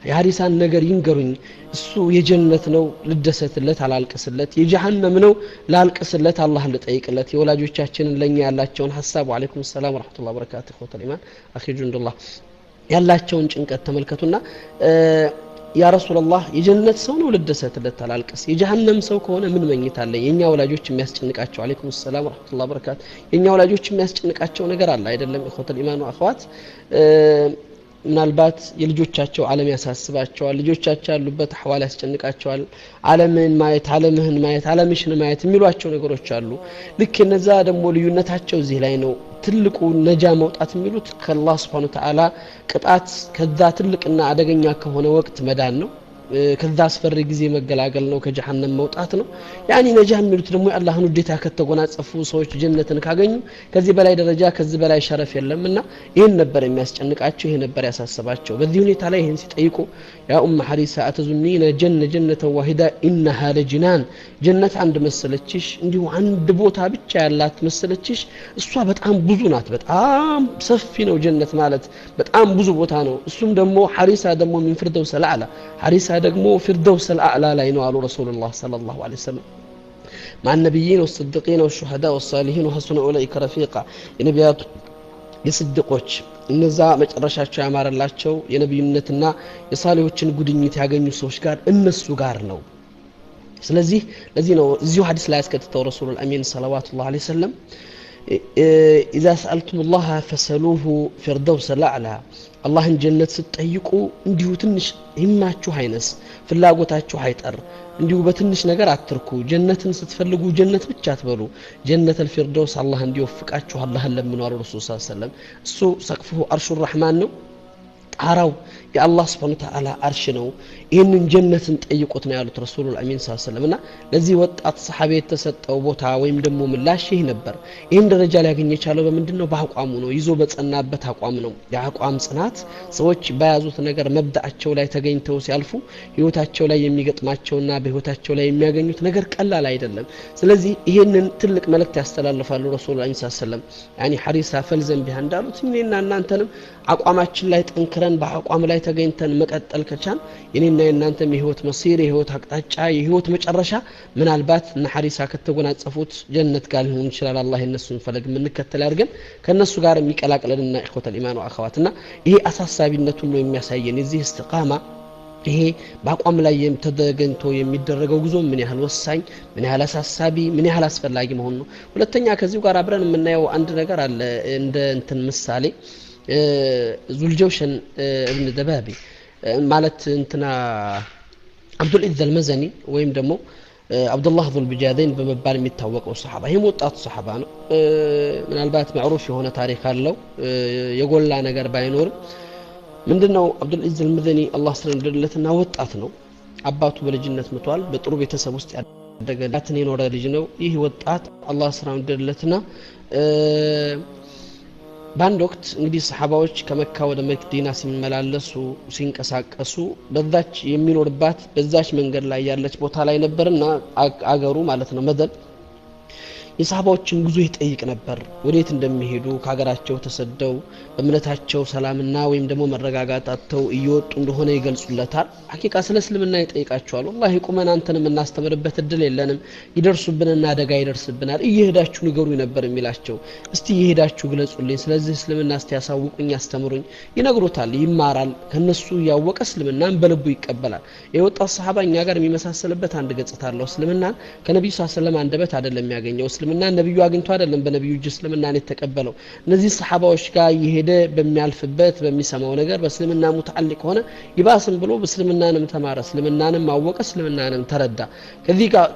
የሐሪሳን ነገር ይንገሩኝ እሱ የጀነት ነው ልደሰትለት አላልቅስለት የጀሃነም ነው ላልቅስለት አላህ ልጠይቅለት የወላጆቻችንን ለኛ ያላቸው ሐሳብ ወአለይኩም ሰላም ወራህመቱላሂ ወበረካቱሁ ኢማን አኺ ጁንዱላህ ያላቸውን ጭንቀት ተመልከቱና ያ ረሱላህ የጀነት ሰው ነው ልደሰትለት አላልቅስ የጀሃነም ሰው ከሆነ ምን መኝታለኝ የኛ ወላጆች የሚያስጨንቃቸው አለይኩም ሰላም ወራህመቱላሂ ወበረካቱ የኛ ወላጆች የሚያስጨንቃቸው ነገር አለ አይደለም ኢኽወተል ኢማኑ አኽዋት ምናልባት የልጆቻቸው ዓለም ያሳስባቸዋል ልጆቻቸው ያሉበት አህዋል ያስጨንቃቸዋል ዓለምን ማየት ዓለምህን ማየት ዓለምሽን ማየት የሚሏቸው ነገሮች አሉ ልክ እነዛ ደግሞ ልዩነታቸው እዚህ ላይ ነው ትልቁ ነጃ መውጣት የሚሉት ከአላህ Subhanahu Wa Ta'ala ቅጣት ከዛ ትልቅና አደገኛ ከሆነ ወቅት መዳን ነው ከዛ አስፈሪ ጊዜ መገላገል ነው ከጀሃነም መውጣት ነው ያኒ ነጃ የሚሉት ደግሞ የአላህን ውዴታ ከተጎናጸፉ ሰዎች ጀነትን ካገኙ ከዚህ በላይ ደረጃ ከዚህ በላይ ሸረፍ የለምና ይሄን ነበር የሚያስጨንቃቸው ይሄ ነበር ያሳሰባቸው በዚህ ሁኔታ ላይ ይሄን ሲጠይቁ ያ ሐሪሳ አተዙኒና ጀነተ ዋሂዳ ኢንሃ ለጅናን ጀነት አንድ መሰለችሽ እንዲሁ አንድ ቦታ ብቻ ያላት መሰለችሽ እሷ በጣም ብዙ ናት በጣም ሰፊ ነው ጀነት ማለት በጣም ብዙ ቦታ ነው እሱም ደግሞ ሐሪሳ ደግሞ ምን ፍርደውስ አልአላ ሐሪሳ ደግሞ ፍርደውስ አልአላ ላይ ነው አሉ ረሱላህ ሰለላሁ ዐለይሂ ወሰለም مع النبيين والصديقين والشهداء والصالحين وحسن اولئك رفيقا የነቢያት የصدቆች እነዛ መጨረሻቸው ያማረላቸው የነብይነትና የሳሊሆችን ጉድኝት ያገኙ ሰዎች ጋር እነሱ ጋር ነው ስለዚህ ለዚህ ነው እዚሁ ሐዲስ ላይ ያስከተተው ረሱል አሚን ሰለላሁ ዐለይሂ ወሰለም اذا سالتم الله فسلوه فردوس الاعلى አላህን ጀነት ስትጠይቁ እንዲሁ ትንሽ ይማችሁ አይነስ ፍላጎታችሁ አይጠር እንዲሁ በትንሽ ነገር አትርኩ ጀነትን ስትፈልጉ ጀነት ብቻ አትበሉ ጀነተል ፊርደውስ አላህ እንዲወፍቃችሁ አላህን ለምኑ አሉ ረሱል ሰለላሁ ዐለይሂ ወሰለም እሱ ሰቅፉ አርሹ ረህማን ነው ጣራው የአላህ Subhanahu Wa Ta'ala አርሽ ነው ይሄንን ጀነትን ጠይቁት ነው ያሉት ረሱል አሚን ሰለላሁ ዐለይሂ ወሰለም እና ለዚህ ወጣት ሰሃቢ የተሰጠው ቦታ ወይም ደግሞ ምላሽ ይሄ ነበር ይሄን ደረጃ ላይ ያገኘ ቻለው በመንድነው በአቋሙ ነው ይዞ በጸናበት አቋም ነው የአቋም ጽናት ሰዎች በያዙት ነገር መብዳቸው ላይ ተገኝተው ሲያልፉ ህይወታቸው ላይ የሚገጥማቸውና በህይወታቸው ላይ የሚያገኙት ነገር ቀላል አይደለም ስለዚህ ይሄንን ትልቅ መልእክት ያስተላልፋሉ ረሱል አሚን ሰለላሁ ዐለይሂ ወሰለም ያኒ ሐሪሳ ፈልዘን ቢሃ እንዳሉት እኔና እናንተንም አቋማችን ላይ ጠንክረን በአቋም ላይ ተገኝተን መቀጠል ከቻን የኔና የናንተም የህይወት መስይር የህይወት አቅጣጫ የህይወት መጨረሻ ምናልባት እና ሐሪሳ ከተጎናጸፉት ጀነት ጋር ሊሆን ይችላል አላህ የነሱን ፈለግ ምንከተል ያርገን ከነሱ ጋር የሚቀላቀለንና ኢኽወተል ኢማን ወአኸዋትና ይሄ አሳሳቢነቱን ነው የሚያሳየን እዚህ ኢስቲቃማ ይሄ በአቋም ላይ ተደገንቶ የሚደረገው ጉዞ ምን ያህል ወሳኝ ምን ያህል አሳሳቢ ምን ያህል አስፈላጊ መሆኑ ነው ሁለተኛ ከዚህ ጋር አብረን የምናየው አንድ ነገር አለ እንደ እንትን ምሳሌ ዙልጀውሸን ابن دبابي ማለት እንትና አብዱል ኢዝ አልመዘኒ ወይም ደግሞ አብዱላህ ዙል ቢጃደን በመባል የሚታወቀው ሱሐባ ይሄ ወጣት ሱሐባ ነው ምናልባት ማዕሩፍ የሆነ ታሪክ አለው የጎላ ነገር ባይኖር ምንድነው አብዱል ኢዝ አልመዘኒ አላህ ስለወደደለትና ወጣት ነው አባቱ በልጅነት መቷል በጥሩ ቤተሰብ ውስጥ ያደገላትን የኖረ ልጅ ነው ይህ ወጣት አላህ ስለወደደለትና ባንድ ወቅት እንግዲህ ሰሃባዎች ከመካ ወደ መዲና ሲመላለሱ ሲንቀሳቀሱ በዛች የሚኖርባት በዛች መንገድ ላይ ያለች ቦታ ላይ ነበርና አገሩ ማለት ነው መደል የሰሃባዎችን ጉዞ ይጠይቅ ነበር ወዴት እንደሚሄዱ ካገራቸው ተሰደው በእምነታቸው ሰላምና ወይም ደግሞ መረጋጋት አጥተው እየወጡ እንደሆነ ይገልጹለታል ሐቂቃ ስለ እስልምና ይጠይቃቸዋል والله ቁመን አንተንም እናስተምርበት እድል የለንም ይደርሱብንና አደጋ ይደርስብናል እየሄዳችሁ ንገሩ ነበር የሚላቸው እስቲ እየሄዳችሁ ግለጹልኝ ስለዚህ እስልምና እስቲ ያሳውቁኝ አስተምሩኝ ይነግሩታል ይማራል ከነሱ ያወቀ እስልምናን በልቡ ይቀበላል የወጣት ሰሃባ እኛ ጋር የሚመሳሰልበት አንድ ገጽታ አለው እስልምናን ከነብዩ ሰለላሁ ዐለይሂ ወሰለም አንደበት አይደለም የሚያገኘው እስልምና ነብዩ አግኝቶ አይደለም በነብዩ እጅ እስልምናን የተቀበለው እነዚህ ሰሃባዎች ጋር ይሄደ በሚያልፍበት በሚሰማው ነገር በእስልምና ሙተዓልቅ ሆነ ይባስም ብሎ በእስልምናንም ተማረ እስልምናንም ማወቀ እስልምናንም ተረዳ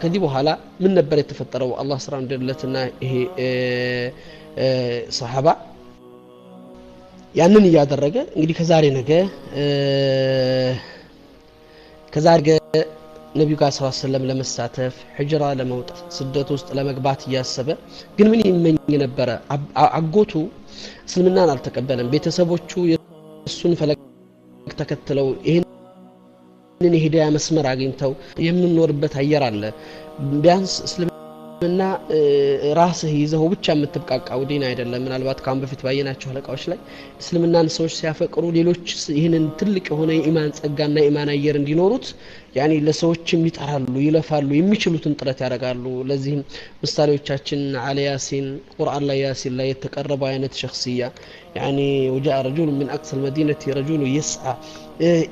ከዚህ በኋላ ምን ነበር የተፈጠረው አላህ ስራው እንደለትና ይሄ ሰሃባ ያንን ያደረገ እንግዲህ ከዛሬ ነብዩ ጋር ሰለላሁ ዐለይሂ ወሰለም ለመሳተፍ ሂጅራ ለመውጣት ስደት ውስጥ ለመግባት ያሰበ ግን ምን ይመኝ ነበር አጎቱ እስልምናን አልተቀበለም ቤተሰቦቹ የሱን ፈለግ ተከትለው ይሄንን የሂዳያ መስመር አግኝተው የምንኖርበት አየር አለ ቢያንስ እና ራስህ ይዘው ብቻ የምትብቃቃው ዲን አይደለም ምናልባት ካም በፊት ባየናቸው ሐለቃዎች ላይ እስልምናን ሰዎች ሲያፈቅሩ ሌሎች ይሄንን ትልቅ የሆነ የኢማን ጸጋና ኢማን አየር እንዲኖሩት ያኒ ለሰዎችም ይጣራሉ ይለፋሉ የሚችሉትን ጥረት ያደርጋሉ ለዚህም ምሳሌዎቻችን አለ ያሲን ቁርአን ላይ ያሲን ላይ የተቀረበው አይነት ሸخصية يعني وجاء رجل من اقصى المدينه رجل يسعى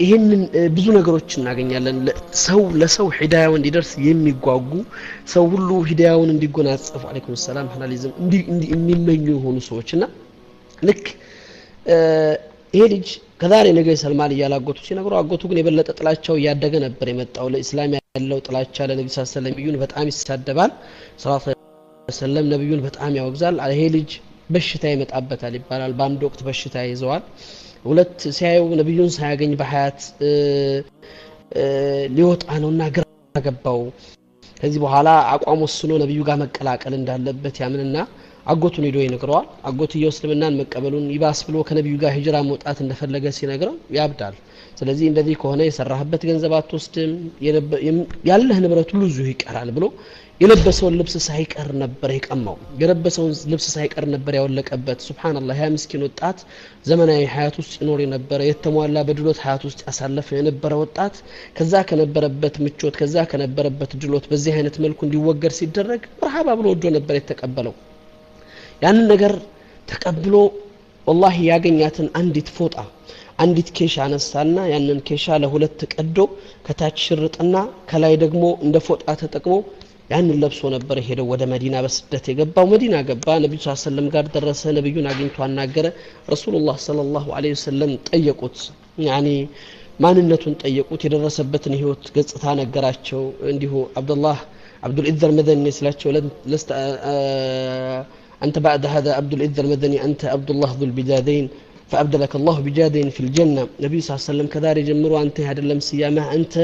ይሄንን ብዙ ነገሮች እናገኛለን ሰው ለሰው ሂዳያው እንዲደርስ የሚጓጉ ሰው ሁሉ ሂዳያውን እንዲጎናጸፍ አለይኩም ሰላም ሐላሊዝም የሚመኙ የሆኑ ሰዎችና ልክ ይሄ ልጅ ከዛሬ ነገ ሰልማን ያላጎቱ ሲነግሩ አጎቱ ግን የበለጠ ጥላቻው ያደገ ነበር የመጣው ለእስላም ያለው ጥላቻ ለነብዩ ሰለላሁ ዐለይሂ ወሰለም ነብዩን በጣም ይሳደባል ሰለላሁ ዐለይሂ ወሰለም ነብዩን በጣም ያወግዛል ይሄ ልጅ በሽታ ይመጣበታል ይባላል በአንድ ወቅት በሽታ ይዘዋል ሁለት ሲያዩ ነብዩን ሳያገኝ በሐያት ሊወጣ ነውና ግራ ገባው ከዚህ በኋላ አቋም ወስኖ ነብዩ ጋር መቀላቀል እንዳለበት ያምንና አጎቱን ሄዶ ይነግረዋል አጎትየው እስልምናን መቀበሉን ይባስ ብሎ ከነብዩ ጋር ሂጅራ መውጣት እንደፈለገ ሲነግረው ያብዳል ስለዚህ እንደዚህ ከሆነ የሰራህበት ገንዘብ አትወስድም ያለህ ንብረት ሁሉ እዚሁ ይቀራል ብሎ የለበሰውን ልብስ ሳይቀር ነበር የቀማው የለበሰውን ልብስ ሳይቀር ነበር ያወለቀበት ሱብሃንአላህ ያ ምስኪን ወጣት ዘመናዊ ሐያት ውስጥ ይኖር የነበረ የተሟላ በድሎት ሐያት ውስጥ ያሳለፈ የነበረ ወጣት ከዛ ከነበረበት ምቾት ከዛ ከነበረበት ድሎት በዚህ አይነት መልኩ እንዲወገድ ሲደረግ መርሐባ ብሎ ወዶ ነበር የተቀበለው ያንን ነገር ተቀብሎ والله ያገኛትን አንዲት ፎጣ አንዲት ኬሻ አነሳና ያንን ኬሻ ለሁለት ቀዶ ከታች ሽርጥና ከላይ ደግሞ እንደ ፎጣ ተጠቅሞ ያንን ለብሶ ነበር ሄደው ወደ መዲና በስደት የገባው መዲና ገባ ነብዩ ሰለላሁ ዐለይሂ ወሰለም ጋር ደረሰ ነብዩን አግኝቶ አናገረ ረሱላህ ሰለላሁ ዐለይሂ ወሰለም ጠየቁት يعني ማንነቱን ጠየቁት የደረሰበትን ህይወት ገጽታ ነገራቸው እንዲሁ አብዱላህ አብዱል ኢዘር መደኒ ስላቸው ለስተ أنت بعد هذا عبد العز المدني أنت عبد الله ذو البجادين فأبدلك الله بجادين في الجنة النبي صلى الله عليه وسلم كذلك جمروا أنت هذا اللمسية ما أنت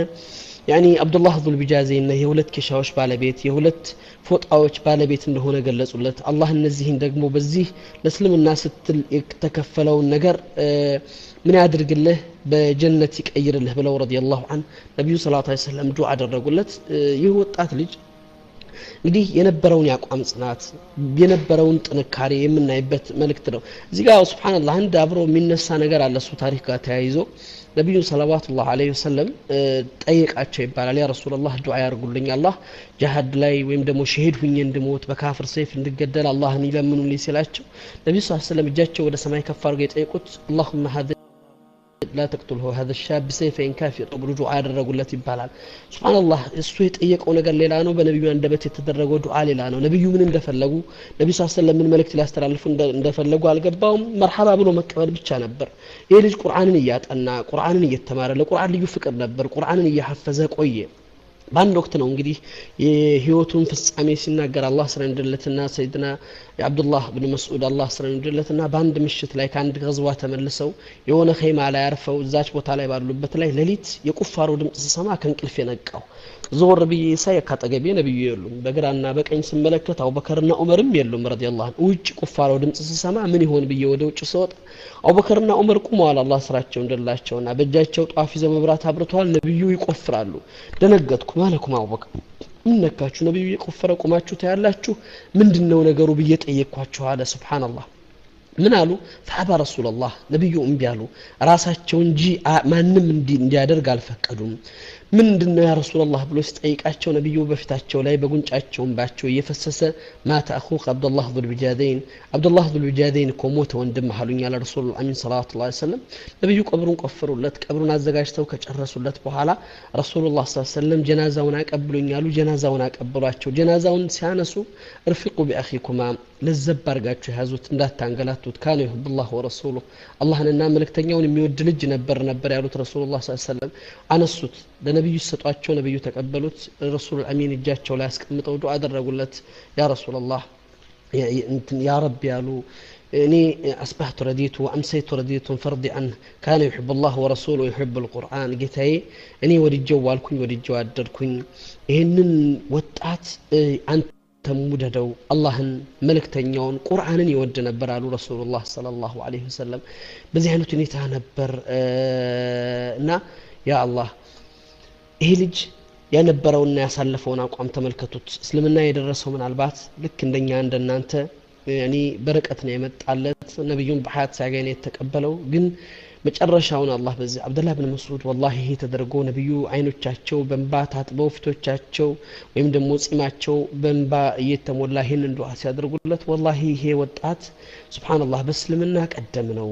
يعني عبد الله ذو البجادين يولد كشاوش بالبيت يولد فوت أوش بالبيت إنه هنا جلس ولت الله النزهين دقمو بزيه لسلم الناس تكفلوا النجر من يدرج الله بجنتك أير الله بلو رضي الله عنه النبي صلى الله عليه وسلم دعاء الرجلت يهود أثلج እንግዲህ የነበረውን ያቋም ጽናት የነበረውን ጥንካሬ የምናይበት መልእክት ነው እዚህ ጋር ሱብሃንአላህ አንድ አብሮ የሚነሳ ነገር አለ እሱ ታሪክ ጋር ተያይዞ ነብዩ ሰለላሁ ዐለይሂ ወሰለም ጠየቃቸው ይባላል ያ ረሱላህ ዱዓ ያርጉልኝ አላህ ጂሃድ ላይ ወይም ደግሞ ሸሂድ ሁኜ እንድሞት በካፍር ሰይፍ እንድገደል አላህን ይለምኑልኝ ሲላቸው ነብዩ ሰለላሁ ዐለይሂ ወሰለም እጃቸው ወደ ሰማይ ከፍ አድርገው የጠየቁት اللهم لا تقتله هذا الشاب بسيفين كافي طب رجوع ያደረጉለት ይባላል ሱብሃንአላህ እሱ የጠየቀው ነገር ሌላ ነው በነብዩ አንደበት የተደረገው ዱዓ ሌላ ነው ነብዩ ምን እንደፈለጉ ነብዩ ሰለላሁ ዐለይሂ ወሰለም ምን መልእክት ሊያስተላልፉ እንደፈለጉ አልገባውም መርሐባ ብሎ መቀበል ብቻ ነበር ይሄ ልጅ ቁርአንን እያጠና ቁርአንን እየተማረ ለቁርአን ልዩ ፍቅር ነበር ቁርአንን እየሐፈዘ ቆየ ባንድ ወቅት ነው እንግዲህ የህይወቱን ፍጻሜ ሲናገር አላህ ስለንደለትና ሰይድና አብዱላህ ኢብኑ መስዑድ አላህ ስለንደለትና ባንድ ምሽት ላይ ካንድ ገዝዋ ተመልሰው የሆነ ኸይማ ላይ አርፈው እዛች ቦታ ላይ ባሉበት ላይ ሌሊት የቁፋሮ ድምጽ ሲሰማ ከንቅልፍ የነቃው ዞር ብዬ ሳይ ካጠገቤ ነብዩ የሉም በግራና በቀኝ ስመለከት አቡበከርና ዑመርም የሉም ረዲየላሁ ዐንሁ ውጭ ቁፋሮ ድምጽ ሲሰማ ምን ይሆን ብዬ ወደ ውጭ ስወጣ አቡበከርና ዑመር ቆመዋል አላህ ስራቸው እንደላቸውና በእጃቸው ጧፍ ይዘው መብራት አብርተዋል ነብዩ ይቆፍራሉ ደነገጥኩ ማለኩም አቡበከር ምን ነካችሁ ነብዩ ይቆፈረ ቆማችሁ ታያላችሁ ምንድነው ነገሩ ብዬ ጠየቅኳቸው አለ ሱብሃንአላህ ምን አሉ ፈአባ ረሱላህ ነብዩ እምቢ አሉ ራሳቸው እንጂ ማንንም እንዲያደርግ አልፈቀዱም ምንድነው ያ ረሱላህ ብሎ ሲጠይቃቸው ነብዩ በፊታቸው ላይ በጉንጫቸውም ባቸው እየፈሰሰ ማታ አኹክ አብዱላህ ذو البجادين አብዱላህ ذو البجادين ኮሞተ ወንድም አሉኝ አለ ረሱል አሚን ሰለላሁ ዐለይሂ ወሰለም ነብዩ ቀብሩን ቆፈሩለት ቀብሩን አዘጋጅተው ከጨረሱለት በኋላ ረሱላህ ሰለላሁ ዐለይሂ ወሰለም ጀናዛውን አቀብሉኝ አሉ ጀናዛውን አቀበሏቸው ጀናዛውን ሲያነሱ እርፊቁ ቢአኺኩማ ለዘብ አርጋችሁ ያዙት እንዳታንገላቱት ካነ ይሁብላህ ወረሱሉ አላህንና መልእክተኛውን የሚወድ ልጅ ነበር ያሉት ረሱላህ ሰለላሁ ዐለይሂ ወሰለም አነሱት ለነብዩ ሰጧቸው ነብዩ ተቀበሉት ረሱል አሚን እጃቸው ላይ አስቀምጠው ዱዓ አደረጉለት ያ ረሱላህ ያ ረቢ ያሉ እኔ አስባህቱ ረዲቱ ወአምሰይቱ ረዲቱ ፈርዲ አን ካነ ይሁብላህ ወረሱሉ ይሁብ القرآن ጌታዬ እኔ ወድጄው ዋልኩኝ ወድጄው አደርኩኝ ይሄንን ወጣት አንተ ተሙደደው አላህን መልእክተኛውን ቁርአንን ይወድ ነበር አሉ ረሱላህ ሰለላሁ ዐለይሂ ወሰለም በዚህ አይነት ሁኔታ ነበር እና ያ አላህ ይሄ ልጅ ያነበረውና ያሳለፈውን አቋም ተመልከቱት እስልምና የደረሰው ምናልባት ልክ እንደኛ እንደናንተ ያኒ በረከት ነው የመጣለት ነብዩን በሐያት ሲያገኝ የተቀበለው ግን መጨረሻውን አላህ በዚህ አብደላህ ብን መስዑድ ወላሂ ይሄ ተደርጎ ነብዩ አይኖቻቸው በእንባ ታጥበው ፊቶቻቸው ወይም ደግሞ ጺማቸው በእንባ እየተሞላ ይሄንን ዱዓ ሲያደርጉለት ወላሂ ይሄ ወጣት ሱብሃንአላህ በእስልምና ቀደም ነው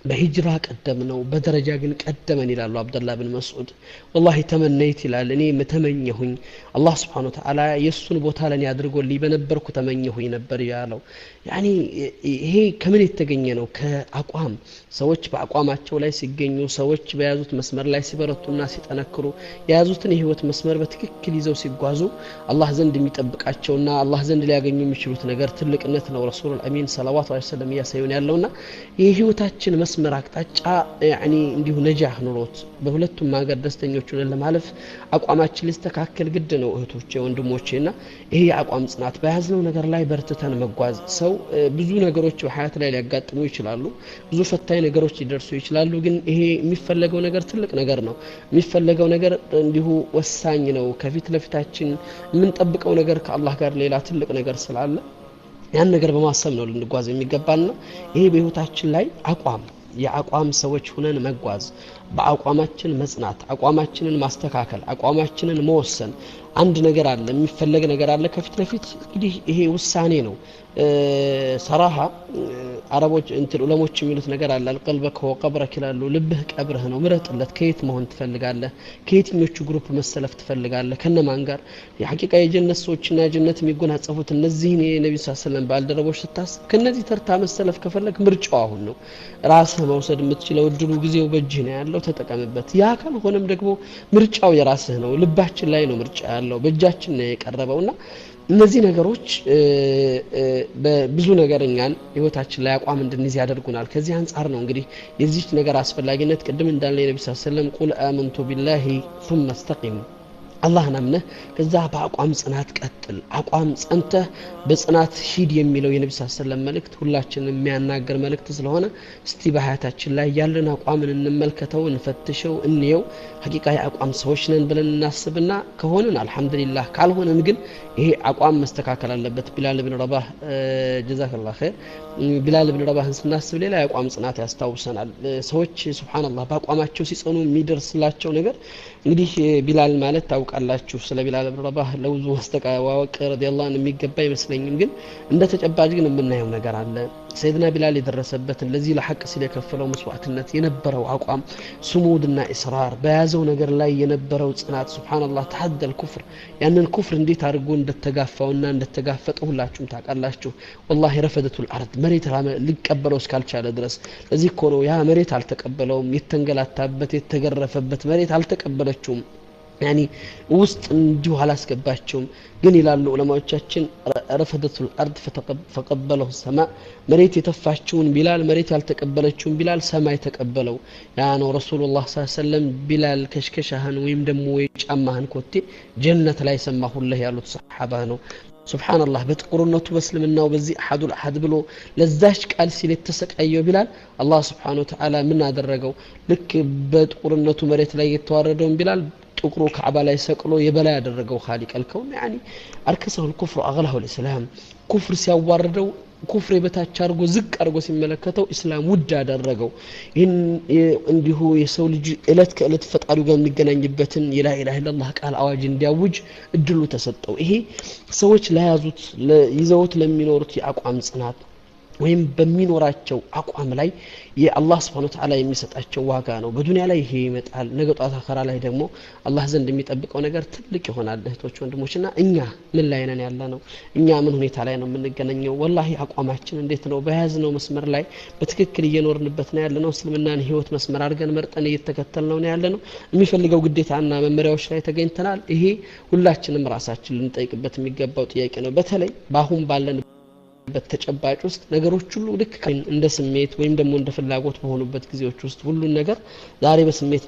በሂጅራ ቀደም ነው በደረጃ ግን ቀደመን ይላሉ አብደላህ ብን መስዑድ ወላሂ ተመነይት ይላል እኔ መተመኘሁኝ አላህ Subhanahu Wa Ta'ala የሱን ቦታ ለኔ አድርጎልኝ በነበርኩ ተመኘሁኝ ነበር ያለው ያኒ ይሄ ከምን የተገኘ ነው ከአቋም ሰዎች በአቋማቸው ላይ ሲገኙ ሰዎች በያዙት መስመር ላይ ሲበረቱና ሲጠነክሩ የያዙትን የህይወት መስመር በትክክል ይዘው ሲጓዙ አላህ ዘንድ የሚጠብቃቸውና አላህ ዘንድ ሊያገኙ የሚችሉት ነገር ትልቅነት ነው ረሱሉል አሚን ሰለላሁ ዐለይሂ ወሰለም ያሳዩን ያለውና የህይወታችን መስመር አቅጣጫ ያኒ እንዲሁ ነጃህ ኑሮት በሁለቱም ማገር ደስተኞች ሆነን ለማለፍ አቋማችን ሊስተካከል ግድ ነው እህቶቼ ወንድሞቼና ይሄ የአቋም ጽናት በያዝነው ነገር ላይ በርትተን መጓዝ ሰው ብዙ ነገሮች በሐያት ላይ ሊያጋጥሙ ይችላሉ ብዙ ፈታኝ ነገሮች ሊደርሱ ይችላሉ ግን ይሄ የሚፈለገው ነገር ትልቅ ነገር ነው የሚፈለገው ነገር እንዲሁ ወሳኝ ነው ከፊት ለፊታችን የምንጠብቀው ነገር ከአላህ ጋር ሌላ ትልቅ ነገር ስላለ ያን ነገር በማሰብ ነው ልንጓዝ የሚገባና ይሄ በህይወታችን ላይ አቋም የአቋም ሰዎች ሆነን መጓዝ በአቋማችን መጽናት አቋማችንን ማስተካከል አቋማችንን መወሰን አንድ ነገር አለ የሚፈለግ ነገር አለ ከፊት ለፊት እንግዲህ ይሄ ውሳኔ ነው ሰራሃ አረቦች እንትን ዑለሞች የሚሉት ነገር አለ القلبك هو قبرك ይላሉ ልብህ ቀብርህ ነው ምረጥለት ከየት መሆን ትፈልጋለህ ከየትኞቹ ግሩፕ መሰለፍ ትፈልጋለህ ከነማን ጋር የሐቂቃ የጀነት ሰዎችና ጀነት የሚጎናጸፉት እነዚህን የነብዩ ሰለላሁ ዐለይሂ ወሰለም ባልደረቦች ስታስብ ከነዚህ ተርታ መሰለፍ ከፈለክ ምርጫው አሁን ነው ራስህ መውሰድ የምትችለው እድሉ ጊዜው በእጅህ ነው ያለው ተጠቀምበት ያ ካልሆነም ደግሞ ምርጫው የራስህ ነው ልባችን ላይ ነው ምርጫ ያለው በእጃችን ነው የቀረበውና እነዚህ ነገሮች በብዙ ነገርኛን ህይወታችን ላይ አቋም እንድንይዝ ያደርጉናል ከዚህ አንፃር ነው እንግዲህ የዚህ ነገር አስፈላጊነት ቅድም እንዳለ የነብዩ ሰለላሁ ዐለይሂ ወሰለም ቁል አመንቱ ቢላሂ ثم استقم አላህ ናምነህ ከዛ በአቋም ጽናት ቀጥል አቋም ጸንተህ በጽናት ሂድ የሚለው የነብዩ ሰለላሁ ዐለይሂ ወሰለም መልእክት ሁላችንም የሚያናገር መልእክት ስለሆነ እስቲ በሐያታችን ላይ ያለን አቋምን እንመልከተው እንፈትሸው እንየው ሐቂቃ የአቋም ሰዎች ነን ብለን እናስብና ከሆነን አልহামዱሊላህ ካልሆነን ግን ይሄ አቋም መስተካከል አለበት ቢላል ኢብኑ ረባህ ጀዛከላሁ ኸይር ቢላል ኢብኑ ረባህን ስናስብ ሌላ የአቋም ጽናት ያስታውሰናል ሰዎች ሱብሃንአላህ በአቋማቸው ሲጸኑ የሚደርስላቸው ነገር እንግዲህ ቢላል ማለት ታውቃላችሁ ስለ ቢላል ኢብኑ ረባህ ለውዙ ማስተቃዋወቅ ረዲየላሁ ዐንሁ የሚገባ አይመስለኝም ግን እንደ ተጨባጭ ግን የምናየው ነገር አለ ሰይድና ቢላል የደረሰበት ለዚህ ለሐቅ ሲል የከፈለው መስዋዕትነት የነበረው አቋም ስሙድና ኢስራር በያዘው ነገር ላይ የነበረው ጽናት ሱብሃንአላህ ተሐደል ኩፍር ያንን ኩፍር እንዴት አድርጎ እንደተጋፋውና እንደተጋፈጠ ሁላችሁም ታውቃላችሁ ወላሂ ረፈደቱል አርድ መሬት ሊቀበለው እስካልቻለ ድረስ ለዚህ እኮ ነው ያ መሬት አልተቀበለውም የተንገላታበት የተገረፈበት መሬት አልተቀበለችውም ያኒ ውስጥ እንዲሁ አላስገባቸውም ግን ይላሉ ዑለማዎቻችን ረፈደቱል አርድ ፈቀበለው ሰማይ መሬት የተፋችውን ቢላል መሬት ያልተቀበለችውን ቢላል ሰማይ ተቀበለው ያ ነው ረሱላህ ሰለላሁ ዐለይሂ ወሰለም ቢላል ከሽከሻህን ወይም ደግሞ የጫማህን ኮቴ ጀነት ላይ ሰማሁልህ ያሉት ሰሃባ ነው ሱብሃንአላህ በጥቁርነቱ በእስልምናው በዚህ አሐዱል አሐድ ብሎ ለዛች ቃል ሲል የተሰቃየው ቢላል አላህ Subhanahu Wa Ta'ala ምን አደረገው ልክ በጥቁርነቱ መሬት ላይ የተዋረደውን ቢላል ጥቁሩ ካዕባ ላይ ሰቅሎ የበላይ ያደረገው ኻሊቅ አልከውን ያኒ አርከሰው الكفر اغلاه الاسلام ኩፍር ሲያዋርደው ኩፍር በታች አርጎ ዝቅ አርጎ ሲመለከተው እስላም ውድ አደረገው ይሄን እንዲሁ የሰው ልጅ እለት ከእለት ፈጣሪው ጋር የሚገናኝበትን የላ ኢላሃ ኢላላህ ቃል አዋጅ እንዲያውጅ እድሉ ተሰጠው ይሄ ሰዎች ለያዙት ይዘውት ለሚኖሩት የአቋም ጽናት ወይም በሚኖራቸው አቋም ላይ የአላህ Subhanahu Wa Ta'ala የሚሰጣቸው ዋጋ ነው በዱንያ ላይ ይሄ ይመጣል ነገ ጧት አኸራ ላይ ደግሞ አላህ ዘንድ የሚጠብቀው ነገር ትልቅ ይሆናል እህቶች ወንድሞችና እኛ ምን ላይ ነን ያለነው እኛ ምን ሁኔታ ላይ ነው የምንገናኘው ወላሂ አቋማችን እንዴት ነው በያዝነው መስመር ላይ በትክክል እየኖርንበት ነው ያለነው እስልምናን ህይወት መስመር አድርገን መርጠን እየተከተልነው ነው ያለነው የሚፈልገው ግዴታና መመሪያዎች ላይ ተገኝተናል ይሄ ሁላችንም ራሳችን ልንጠይቅበት የሚገባው ጥያቄ ነው በተለይ ባሁን ባለን በተጨባጭ ውስጥ ነገሮች ሁሉ ልክ እንደ ስሜት ወይም ደግሞ እንደ ፍላጎት በሆኑበት ጊዜዎች ውስጥ ሁሉን ነገር ዛሬ በስሜት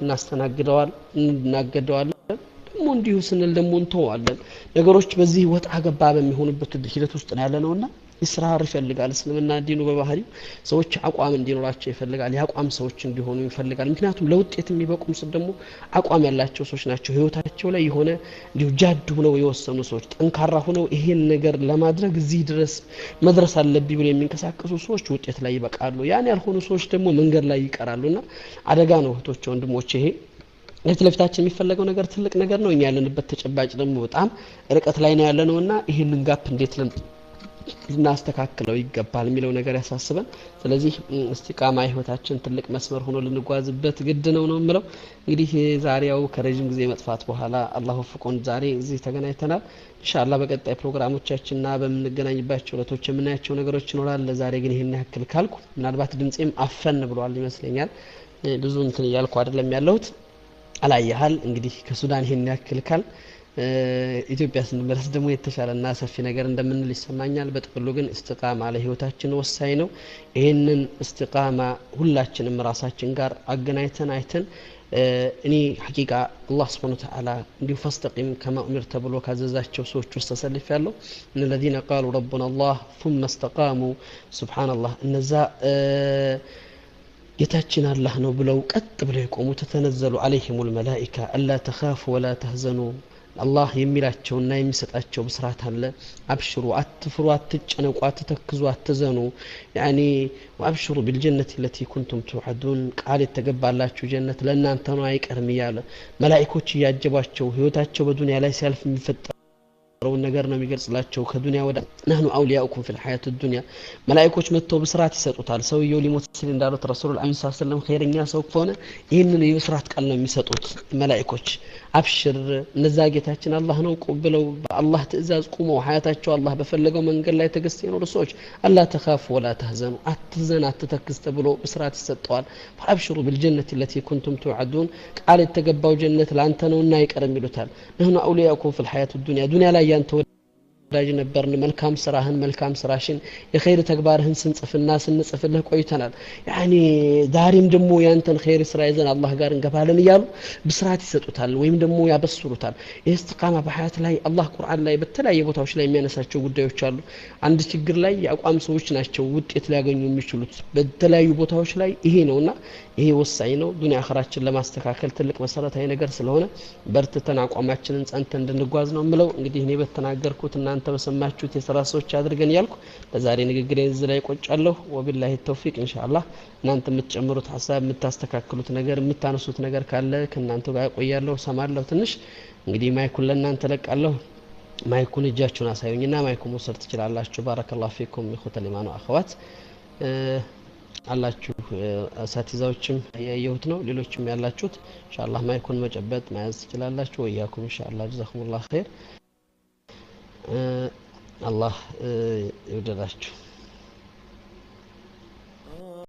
እናገደዋለን ደግሞ እንዲሁ ስንል ደግሞ እንተዋለን ነገሮች በዚህ ወጣ ገባ በሚሆኑበት ሂደት ውስጥ ነው ያለነውና ኢስራር ይፈልጋል እስልምና ዲኑ በባህሪው ሰዎች አቋም እንዲኖራቸው ይፈልጋል ያቋም ሰዎች እንዲሆኑ ይፈልጋል ምክንያቱም ለውጤት የሚበቁም ሰው ደግሞ አቋም ያላቸው ሰዎች ናቸው ህይወታቸው ላይ የሆነ እንዲሁ ጃድ ሆነው የወሰኑ ሰዎች ጠንካራ ሆነው ይሄን ነገር ለማድረግ እዚህ ድረስ መድረስ አለብኝ ብለው የሚንቀሳቀሱ ሰዎች ውጤት ላይ ይበቃሉ ያን ያልሆኑ ሰዎች ደግሞ መንገድ ላይ ይቀራሉና አደጋ ነው እህቶች ወንድሞች ይሄ ለፊታችን የሚፈልገው ነገር ትልቅ ነገር ነው እኛ ያለንበት ተጨባጭ ደግሞ በጣም ርቀት ላይ ነው ያለነውና ይሄንን ጋፕ እንዴት ልናስተካክለው ይገባል የሚለው ነገር ያሳስበን ስለዚህ እስቲቃማ ህይወታችን ትልቅ መስመር ሆኖ ልንጓዝበት ግድ ነው የምለው እንግዲህ ዛሬው ከረጅም ጊዜ መጥፋት በኋላ አላሁ ፍቆን ዛሬ እዚህ ተገናኝተናል ኢንሻአላህ በቀጣይ ፕሮግራሞቻችንና በመንገናኝባቸው ለቶች የምናያቸው ነገሮች ይኖራል ለዛሬ ግን ይሄን ያክል ካልኩ ምናልባት ድምጼም አፈን ብሏል ይመስለኛል ብዙ እንትን ያልኩ አይደለም ያለሁት አላየሃል እንግዲህ ከሱዳን ይሄን ያክል ካል ኢትዮጵያ ስንመለስ ደግሞ የተሻለና ሰፊ ነገር እንደምንል ይሰማኛል በጥቅሉ ግን እስቲቃማ ለህይወታችን ወሳኝ ነው ይሄንን እስቲቃማ ሁላችንም ራሳችን ጋር አገናኝተን አይተን እኔ ሐቂቃ አላህ Subhanahu Wa Ta'ala እንዲሁ فاستقم كما أمرت ብሎ ካዘዛቸው ሰዎች ውስጥ ተሰልፌያለሁ እነ الذين قالوا ربنا الله ثم استقاموا سبحان الله እነዛ ጌታችን አላህ ነው ብለው ቀጥ ብለው የቆሙ ተተነዘሉ عليهم الملائكة الا تخافوا ولا تحزنوا الله የሚላቸውና የሚሰጣቸው ብስራት አለ አብሽሩ አትፍሩ አትጨነቁ አትተክዙ አትዘኑ يعني وابشروا بالجنه التي كنتم توعدون ቃል የተገባላችሁ ጀነት ለእናንተ ነው አይቀርም ይያለ መላእክቶች ያጀባቸው ህይወታቸው በዱንያ ላይ ሲያልፍ የሚፈጠረው ነገር ነው የሚገልጽላቸው ከዱንያ ወደ نحن اولياؤكم في الحياه الدنيا መላእክቶች መጥተው ብስራት ይሰጡታል ሰውየው ሊሞት ሲል እንዳሉት ረሱል አላህ ሰለላሁ ዐለይሂ ወሰለም ኸይረኛ ሰው ከሆነ ይሄንን የብስራት ቃል ነው የሚሰጡት መላእክቶች አብሽር እነዛ ጌታችን አላህ ነው ብለው በአላህ ትእዛዝ ቆመው ሐያታቸው አላህ በፈለገው መንገድ ላይ ተገዝተው የኖሩ ሰዎች አላ ተኻፉ ወላ ተህዘኑ አትዘን አትተክዝ ተብሎ ብስራት ይሰጠዋል فابشروا بالجنه التي كنتم توعدون ቃል የተገባው ጀነት ላንተ ነውና አይቀርም ይሉታል نحن اولياؤكم في الحياه الدنيا ዱንያ ላይ ያንተ ዳጅ ነበርን መልካም ስራህን መልካም ስራሽን የኸይር ተግባርህን ስንጽፍና ስንጽፍልህ ቆይተናል ያኒ ዳሪም ደሞ ያንተን ኸይር ስራ ይዘን አላህ ጋር እንገባለን ይያሉ ብስራት ይሰጡታል ወይም ደሞ ያበስሩታል ኢስቲቃማ በሐያት ላይ አላህ ቁርአን ላይ በተለያየ ቦታዎች ላይ የሚያነሳቸው ጉዳዮች አሉ አንድ ችግር ላይ ያቋም ሰዎች ናቸው ውጤት ሊያገኙ የሚችሉት በተለያዩ ቦታዎች ላይ ይሄ ነውና ይሄ ወሳኝ ነው ዱንያ አኺራችን ለማስተካከል ትልቅ መሰረታዊ ነገር ስለሆነ በርትተን አቋማችንን ጸንተን እንድንጓዝ ነው ምለው እንግዲህ እኔ በተናገርኩት እናንተ በሰማችሁት የሰራሶች አድርገን ያልኩ ለዛሬ ንግግሬን እዚህ ላይ ቆጫለሁ ወቢላሂ ተውፊቅ ኢንሻአላህ እናንተ የምትጨምሩት ሐሳብ የምታስተካክሉት ነገር የምታነሱት ነገር ካለ ከናንተ ጋር ቆያለሁ ሰማለሁ ትንሽ እንግዲህ ማይኩን ለናንተ ለቃለሁ ማይኩን እጃችሁን አሳዩኝና ማይኩን ወሰድ ትችላላችሁ ባረከላሁ ፊኩም ኢኹተል ኢማኑ አኸዋት አላችሁ አሳቲዛዎችም ያየሁት ነው ሌሎችም ያላችሁት ኢንሻአላህ ማይኩን መጨበጥ መያዝ ትችላላችሁ ወያኩም ኢንሻአላህ ጀዛኩሙላህ ኸይር አላህ ይወደዳችሁ